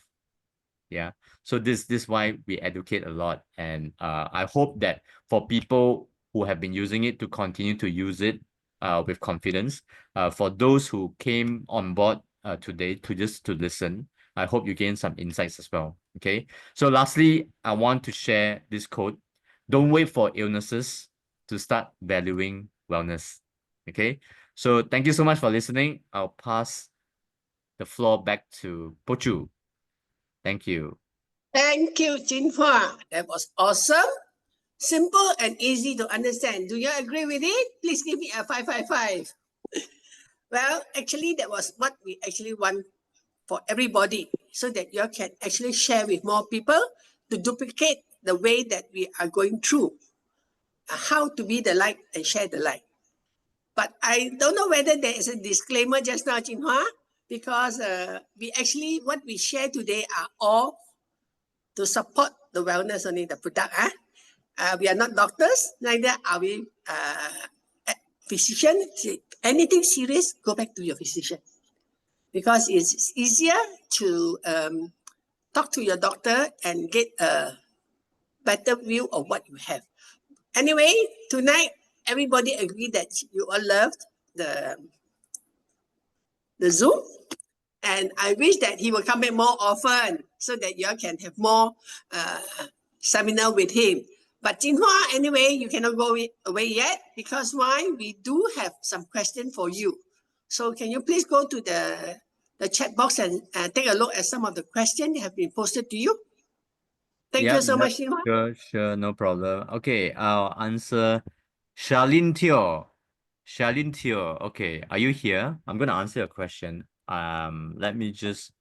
Yeah. So this why we educate a lot. And I hope that for people who have been using it to continue to use it with confidence. For those who came on board today to listen, I hope you gain some insights as well. Okay. So lastly, I want to share this quote. Don't wait for illnesses to start valuing wellness. Okay. So thank you so much for listening. I'll pass the floor back to Poh Choo. Thank you. Thank you, Chin Hua. That was awesome. Simple and easy to understand. Do you agree with it? Please give me a 555. Well, actually, that was what we actually want for everybody so that you can actually share with more people to duplicate the way that we are going through, how to be the light and share the light. But I don't know whether there is a disclaimer just now, Chin Hua, because we actually, what we share today are all to support the wellness only, the product. We are not doctors, neither are we physicians. Anything serious, go back to your physician. Because it's easier to talk to your doctor and get a better view of what you have. Anyway, tonight, everybody agreed that you all loved the Zoom. And I wish that he will come back more often so that you all can have more seminar with him. But Jin Hua, anyway, you cannot go away yet because why? We do have some question for you. So can you please go to the chat box and take a look at some of the questions that have been posted to you? Thank you so much, Jin Hua. Sure, no problem. Okay, I'll answer Charlene Teo. Charlene Teo, okay, are you here? I'm gonna answer your question. Let me just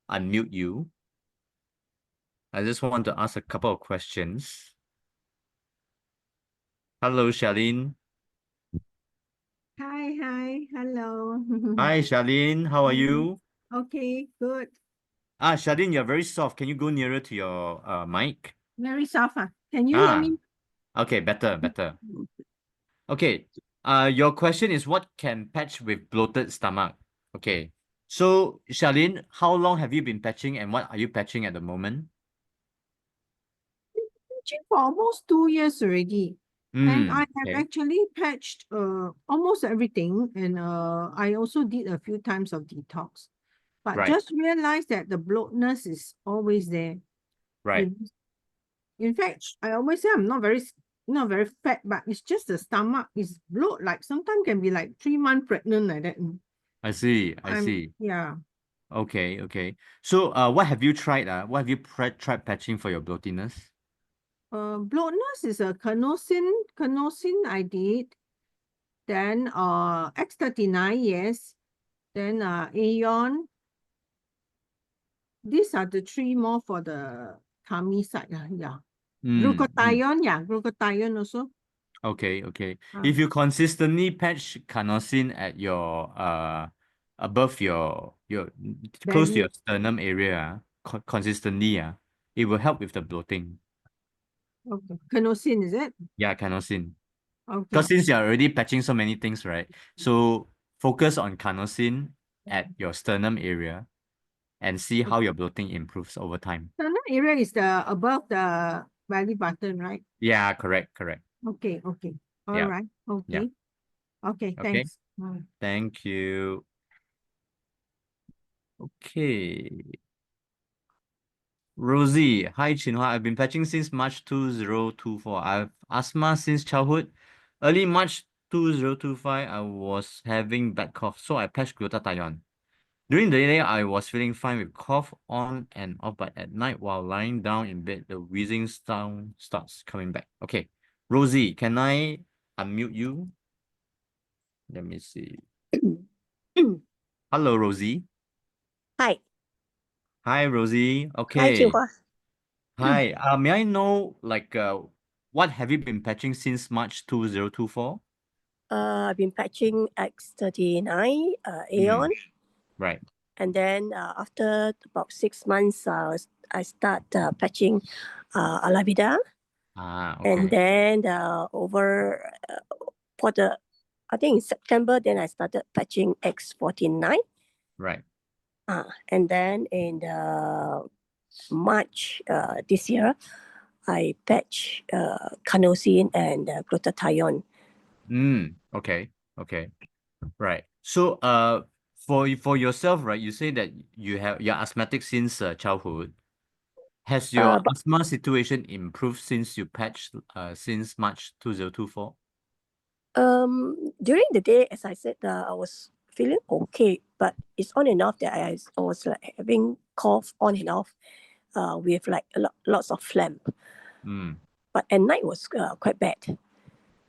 unmute you. I just want to ask a couple of questions. Hello, Charlene. Hi, hello. Hi, Charlene. How are you? Okay, good. Charlene, you're very soft. Can you go nearer to your mic? Very soft. Can you hear me? Okay, better. Okay. Your question is what can patch with bloated stomach? Okay. So, Charlene, how long have you been patching and what are you patching at the moment? Patching for almost 2 years already. And I have Okay. actually patched almost everything. And I also did a few times of detox. But Right. just realized that the bloatness is always there. Right. In fact, I always say I'm not very fat, but it's just the stomach is bloat. Like sometimes can be like 3 months pregnant like that. I see. Yeah. Okay. So, what have you tried? What have you tried patching for your bloatiness? Bloatness is a carnosine I did. Then X39, yes. Then Aeon. These are the 3 more for the tummy side. Yeah. Glutathione also. Okay. If you consistently patch carnosine at your above your close to Belly. your sternum area consistently, it will help with the bloating. Okay. Carnosine, is it? Yeah, carnosine. Okay. Because since you're already patching so many things, right? So focus on carnosine at your sternum area and see how your bloating improves over time. Sternum area is the above the belly button, right? Yeah, correct. Okay. All Yeah. right. Okay. Okay, Okay. thanks. Thank you. Okay. Rosie, hi Chin Hua. I've been patching since March 2024. I have asthma since childhood. Early March 2025, I was having bad cough, so I patched glutathione. During the day, I was feeling fine with cough on and off, but at night, while lying down in bed, the wheezing sound starts coming back. Okay, Rosie, can I unmute you? Let me see. Hello, Rosie. Hi. Hi, Rosie. Hi, Okay. Chin Hua. Hi. May I know what have you been patching since March 2024? I've been patching X39, Aeon, Right. and then after about 6 months, I start patching Alabida, Okay. and then over for the, I think in September, then I started patching X49. Right. And then in March this year, I patch carnosine and glutathione. Okay. Right. So for yourself, right, you say that you're asthmatic since childhood. Has your but asthma situation improved since you patched since March 2024? during the day, as I said, I was feeling okay, but it's on and off that I was like having cough on and off, with like lots of phlegm. Mm, But at night was quite bad.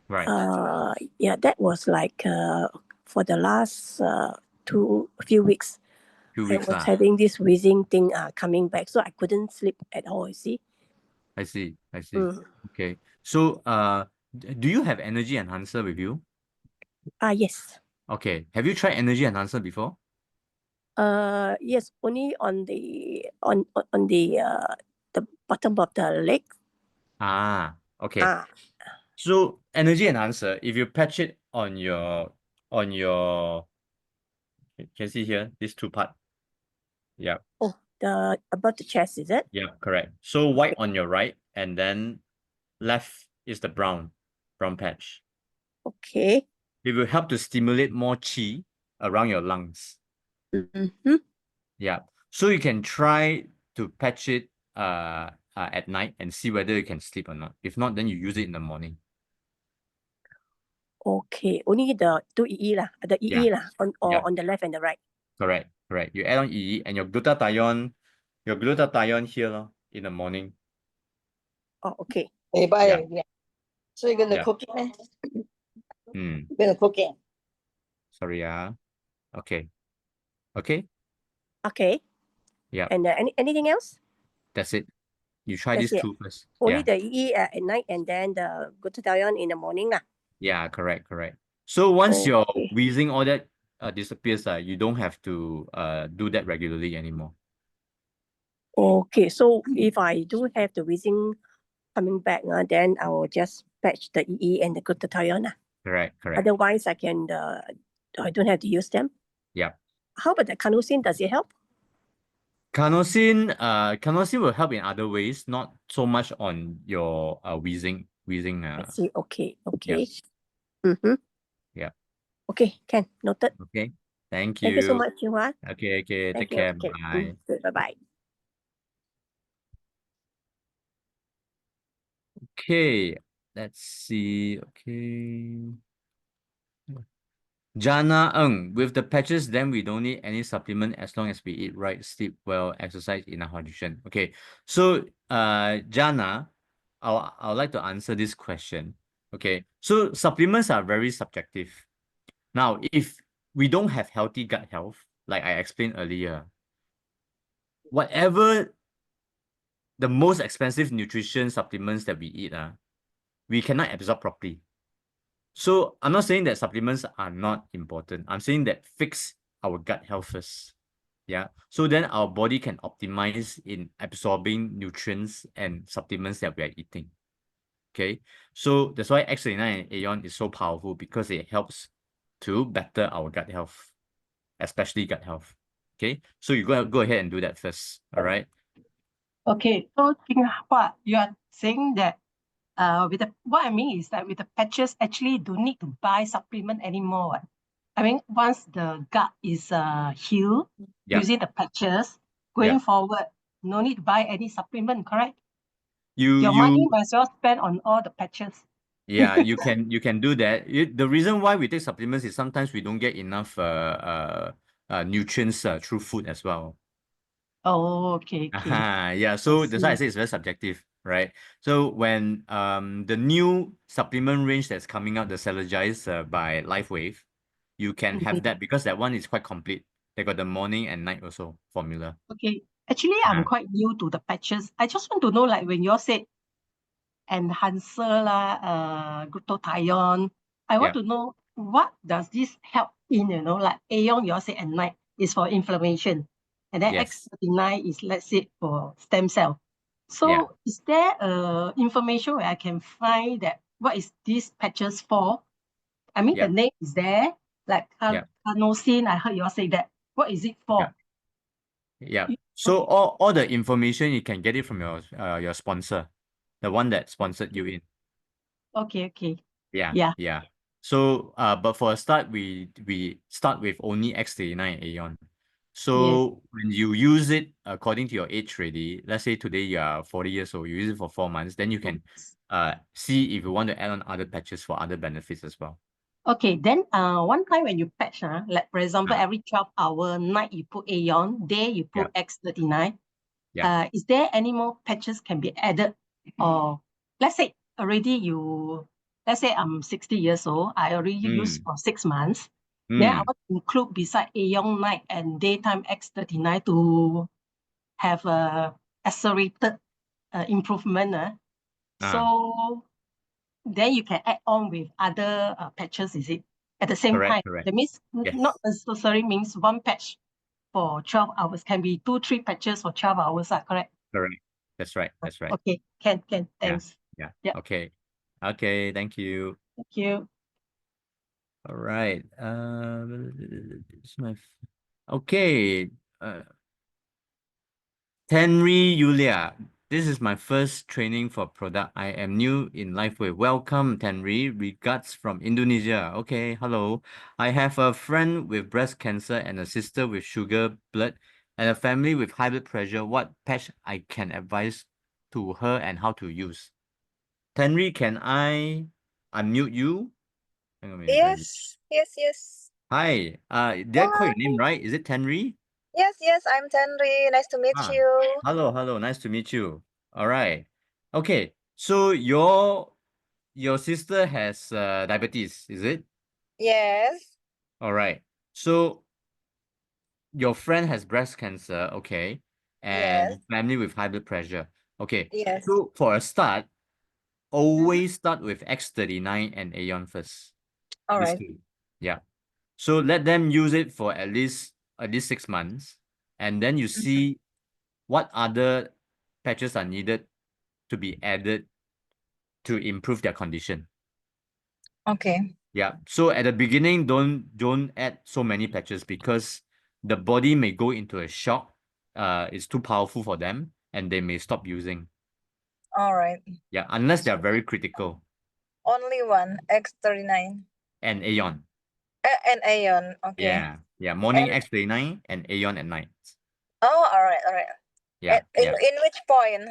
right. Yeah, that was like for the last few weeks. Few I weeks was lah. having this wheezing thing coming back, so I couldn't sleep at all. You see. I see. I see. Mm. Okay. So do you have energy enhancer with you? Yes. Okay. Have you tried energy enhancer before? Yes, only on the bottom of the leg. Ah, okay. Ah, So energy enhancer, if you patch it on your can see here, this two part. Yeah. oh, the above the chest, is it? Yeah, correct. So white on your right, and then left is the brown patch. Okay. It will help to stimulate more qi around your lungs. Mm-hmm. Yeah. So you can try to patch it at night and see whether you can sleep or not. If not, then you use it in the morning. Okay. Only the two EE lah, the EE Yeah. lah, on the left and the right. Correct. You add on EE and your glutathione here lor, in the morning. Oh, okay. Yeah. So you're gonna Yeah. cook it, eh? Hmm. You're gonna cook it. Sorry, Okay. Okay. Yeah. And anything else? That's it. You try That's these it. two first. Only Yeah. the EE at night and then the glutathione in the morning lah. Yeah, correct. So once your Okay. wheezing, all that disappears, you don't have to do that regularly anymore. Okay. So if I do have the wheezing coming back, then I will just patch the EE and the glutathione. Correct. Otherwise, I don't have to use them. Yeah. How about the carnosine? Does it help? Carnosine will help in other ways, not so much on your wheezing. I see. Okay. Yeah. Mm-hmm. Yeah. Okay, can. Noted. Okay. Thank Thank you so you. much, Chin Hua. Okay. Thank Take you. care. Okay. Bye. Bye-bye. Okay. Let's see. Okay. Jana Ng, with the patches, then we don't need any supplement as long as we eat right, sleep well, exercise enough hydration. Okay. So Jana, I would like to answer this question. Okay. So supplements are very subjective. Now, if we don't have healthy gut health, like I explained earlier, whatever the most expensive nutrition supplements that we eat, we cannot absorb properly. So I'm not saying that supplements are not important. I'm saying that fix our gut health first. Yeah. So then our body can optimize in absorbing nutrients and supplements that we are eating. Okay. So that's why X39 and Aeon is so powerful, because it helps to better our gut health, especially gut health. Okay. So you go ahead and do that first. All right. Okay, so Chin Hua, you are saying that what I mean is that with the patches, actually don't need to buy supplement anymore. What? I mean, once the gut is healed Yeah. using the patches, going forward, no need to buy any supplement, correct? Your money might as well spend on all the patches. Yeah, you can do that. The reason why we take supplements is sometimes we don't get enough nutrients through food as well. Oh, okay. Yeah, so that's why I see. say it's very subjective, right? So when the new supplement range that's coming out, the Celergize by LifeWave, you can have that, because that one is quite complete. They got the morning and night also formula. Okay, actually, I'm quite new to the patches. I just want to know, like when you all said enhancer lah, glutathione, I want to know what does this help in, like Aeon, you all say at night is for inflammation. And then Yes. X39 is, let's say, for stem cell. So is there information where I can find that what is these patches for? I mean, the name is there, like carnosine, I heard you all say that. What is it for? Yeah. So all the information, you can get it from your sponsor, the one that sponsored you in. Okay. Yeah. So but for a start, we start with only X39 Aeon. So when you use it according to your age already, let's say today you are 40 years old, you use it for 4 months, then you can see if you want to add on other patches for other benefits as well. Okay, then one time when you patch, like for example, Ah. every 12 hour, night you put Aeon, day you put X39. Yeah. Is there any more patches can be added? Or let's say let's say I'm 60 years old, I already use for 6 months. Then I want to include beside Aeon night and daytime X39 to have a accelerated improvement. So then you can add on with other patches, is it? At the same time. Correct. That means Yes. not necessarily means one patch for 12 hours. Can be 2-3 patches for 12 hours, correct? Correct. That's right. Okay, can. Thanks. Yeah. Yeah. Okay, thank you. Thank you. All right. It's my okay. Henry Yulia, this is my first training for product. I am new in LifeWave. Welcome, Henry. Regards from Indonesia. Okay, hello. I have a friend with breast cancer and a sister with sugar blood and a family with high blood pressure. What patch I can advise to her and how to use? Henry, can I unmute you? Hang on a minute. Yes. Hi. Did I call your name right? Is it Henry? Yes, I'm Tenri. Nice to meet you. Hello. Nice to meet you. All right. Okay. So your sister has diabetes, is it? Yes, All right. So your friend has breast cancer, okay, and yes, family with high blood pressure. Okay. yes. So for a start, always start with X39 and Aeon first. All These right. two. Yeah. So let them use it for at least 6 months, and then you see what other patches are needed to be added to improve their condition. Okay. Yeah. So at the beginning, don't add so many patches because the body may go into a shock. It's too powerful for them, and they may stop using. All right. Yeah, unless they are very critical. Only one, X39. And Aeon. And Aeon. Okay. Yeah. Morning And X39 and Aeon at night. oh, all right. Yeah. In which point?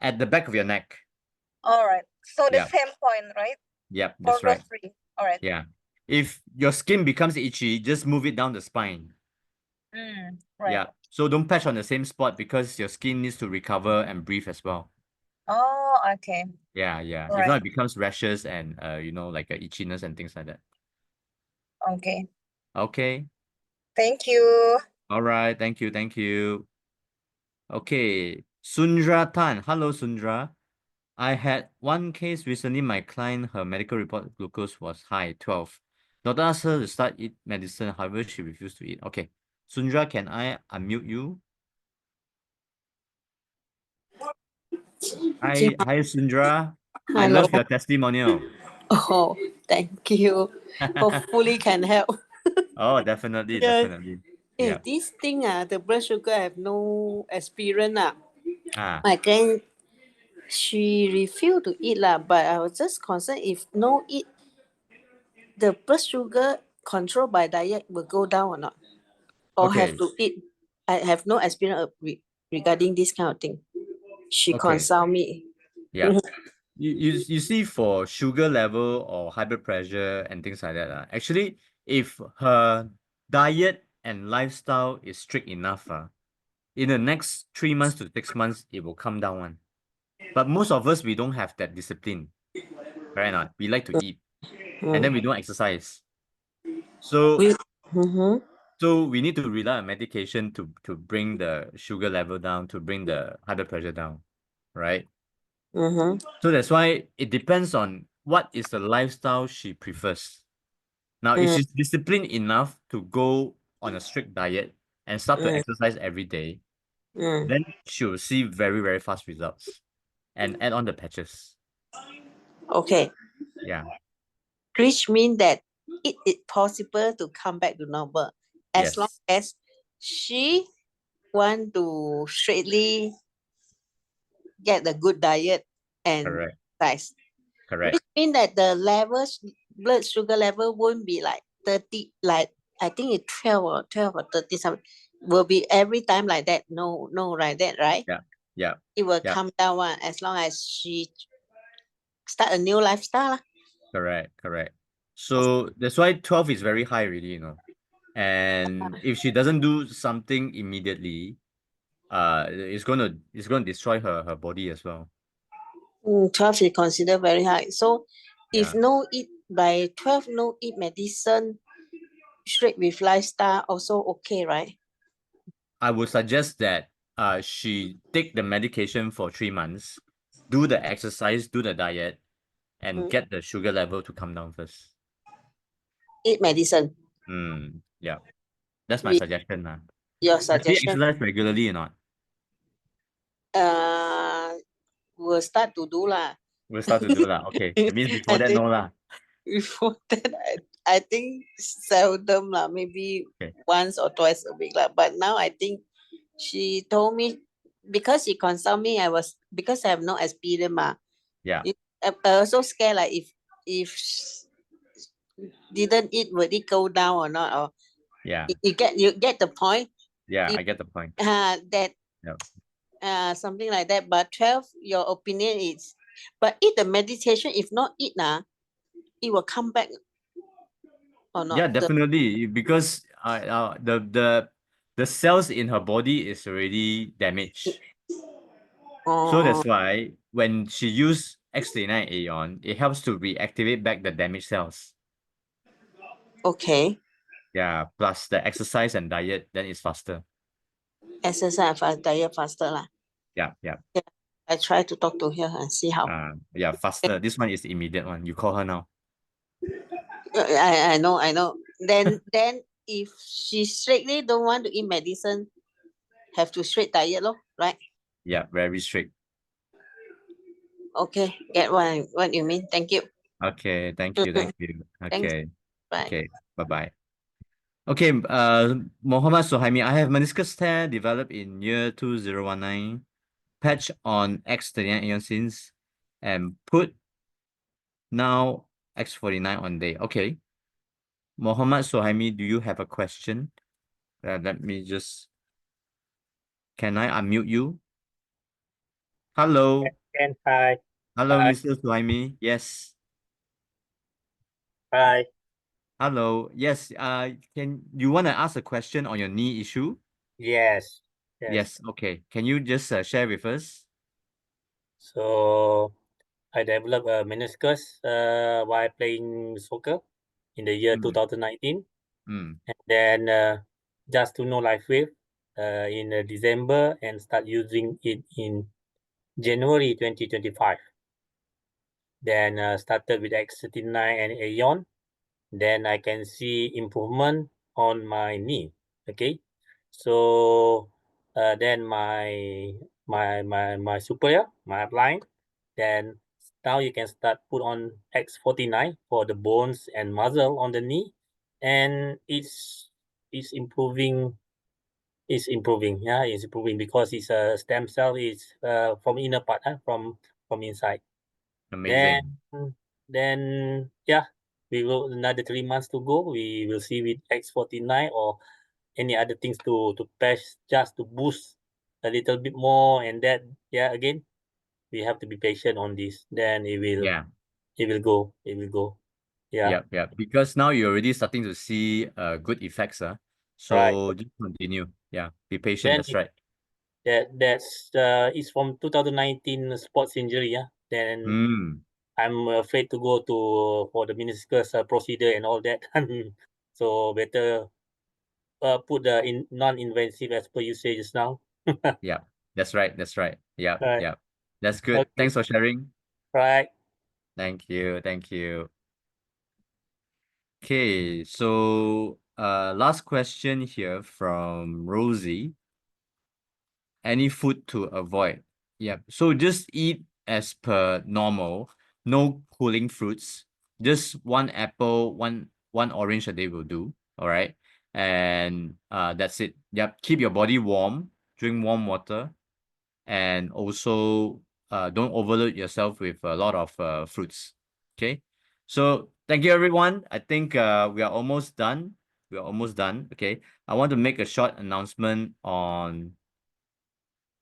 At the back of your neck. All right. So the Yeah. same point, right? Yep, For that's right. those three. All right. Yeah. If your skin becomes itchy, just move it down the spine. Right. Yeah. So don't patch on the same spot because your skin needs to recover and breathe as well. Oh, okay. Yeah. All If not, right. it becomes rashes and like itchiness and things like that. Okay. Okay. Thank you. All right. Thank you. Okay. Sundra Tan. Hello, Sundra. I had one case recently. My client, her medical report glucose was high, 12. Doctor asked her to start eat medicine. However, she refused to eat. Okay. Sundra, can I unmute you? Hi, Sundra. I Hello. love your testimonial. Oh, thank you. Hopefully can help. Oh, definitely. Yeah. This thing, the blood sugar, I have no experience. Ah, My grand, she refused to eat, but I was just concerned if no eat, the blood sugar controlled by diet will go down or not? Or have okay. to eat? I have no experience regarding this kind of thing. She Okay. consult me. Yeah. You see, for sugar level or high blood pressure and things like that, actually, if her diet and lifestyle is strict enough, in the next 3 months to 6 months, it will come down one. But most of us, we don't have that discipline, right? Not we like to eat, and then we don't exercise. So so we need to rely on medication to bring the sugar level down, to bring the high blood pressure down, right? So that's why it depends on what is the lifestyle she prefers. Now, if she's disciplined enough to go on a strict diet and start to exercise every day, then she'll see very, very fast results and add on the patches. Okay. Yeah. Which means that it is possible to come back to normal as long as she want to straightly get a good diet and Correct. exercise. Correct. Which means that the blood sugar level won't be like 30, like I think it's 12 or 30 something. Will be every time like that. No, like that, right? Yeah, yeah, It will yeah. come down one as long as she start a new lifestyle. Correct. So that's why 12 is very high already, you know. And if she doesn't do something immediately, it's gonna destroy her body as well. 12 is considered very high. So if Yeah. no eat by 12, no eat medicine, straight with lifestyle also okay, right? I would suggest that she take the medication for 3 months, do the exercise, do the diet, and Mm. get the sugar level to come down first. Eat medicine. Yeah. That's my We- suggestion. Your Does she suggestion exercise regularly or not? will start to do lah. We'll start to do that. Okay. It means before I that, think- no lah. Before that, I think seldom lah, maybe Okay. once or twice a week lah. But now I think she told me because she consult me, because I have no experience ma. Yeah. I also scared like if didn't eat, will it go down or not? Or Yeah. you get the point. Yeah, If- I get the point. That Yeah. something like that. But 12, your opinion is, but eat the meditation. If not eat it will come back or not. Yeah, definitely. Because the cells in her body is already damaged. So that's why when she use X39 Aeon, it helps to reactivate back the damaged cells. Okay. Yeah, plus the exercise and diet, then it's faster. Exercise fast, diet faster lah. Yeah. I try to talk to her and see how. Yeah, faster. This one is the immediate one. You call her now. I know. Then if she straightly don't want to eat medicine, have to straight diet lor, right? Yeah, very strict. Okay, get what you mean. Thank you. Okay, thank you. Thanks. Okay. Bye. Okay, bye-bye. Okay, Mohammed Sohaimi, I have meniscus tear developed in year 2019, patch on X39 eosins, and put now X49 on day. Okay. Mohammed Sohaimi, do you have a question? Let me just... Can I unmute you? Hello. And hi. Hello, Hi. Mr. Suhaimi. Yes. Hi. Hello. Yes. Can you want to ask a question on your knee issue? Yes. Yes. Okay. Can you just share with us? So I developed a meniscus while playing soccer in the year 2019. Mm. And then just to know LifeWave in December and start using it in January 2025. Then started with X39 and Aeon. Then I can see improvement on my knee. Okay. So then my superior, my upline, then now you can start put on X49 for the bones and muscle on the knee, and it's improving. It's improving, yeah, it's improving because it's a stem cell. It's from inner part, from inside. Amazing. Then yeah, we will another 3 months to go. We will see with X49 or any other things to patch just to boost a little bit more, and that again we have to be patient on this. Then it will go. Yeah. Because now you're already starting to see good effects. So Right. just continue. Yeah, be patient. That's right. That's it's from 2019 sports injury. Yeah. Then I'm afraid to go for the meniscus procedure and all that. So better put the non-invasive as per you say just now. Yeah, that's right. Yeah, Right. yeah. That's good. Okay. Thanks for sharing. Right. Thank you. Okay, so last question here from Rosie. Any food to avoid? Yeah, so just eat as per normal. No cooling fruits. Just one apple, one orange a day will do. All right, and that's it. Yep, keep your body warm. Drink warm water, and also don't overload yourself with a lot of fruits. Okay, so thank you everyone. I think we are almost done we're almost done. Okay, I want to make a short announcement on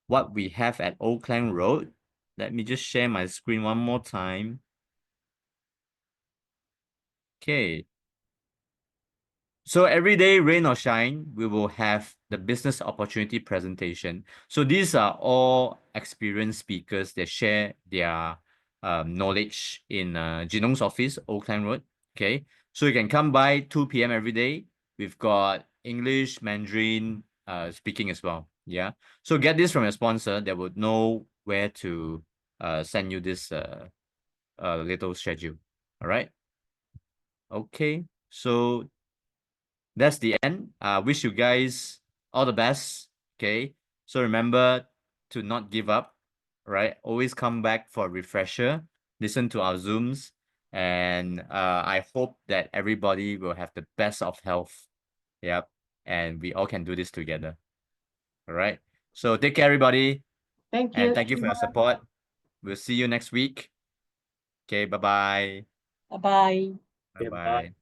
what we have at Old Klang Road. Let me just share my screen one more time. Okay. So every day, rain or shine, we will have the business opportunity presentation. So these are all experienced speakers that share their knowledge in Jinlong's office, Old Klang Road. Okay, so you can come by 2 p.m. every day. We've got English, Mandarin speaking as well. Yeah, so get this from your sponsor that would know where to send you this little schedule. All right. Okay, so that's the end. Wish you guys all the best. Okay. So remember to not give up. Right. Always come back for a refresher. Listen to our Zooms. And I hope that everybody will have the best of health. Yep. And we all can do this together. All right. So take care, everybody. Thank you. And thank you for your support. We'll see you next week. Okay. Bye-bye. Bye-bye. Bye-bye.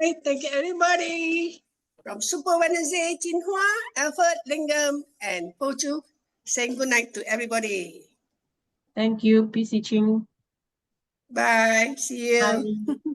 Hey, thank you, everybody. From Super Wednesday, Chin Hua, Alfred, Lingam, and Poh Choo, saying good night to everybody. Thank you, PC Ching. Bye. See you. Bye.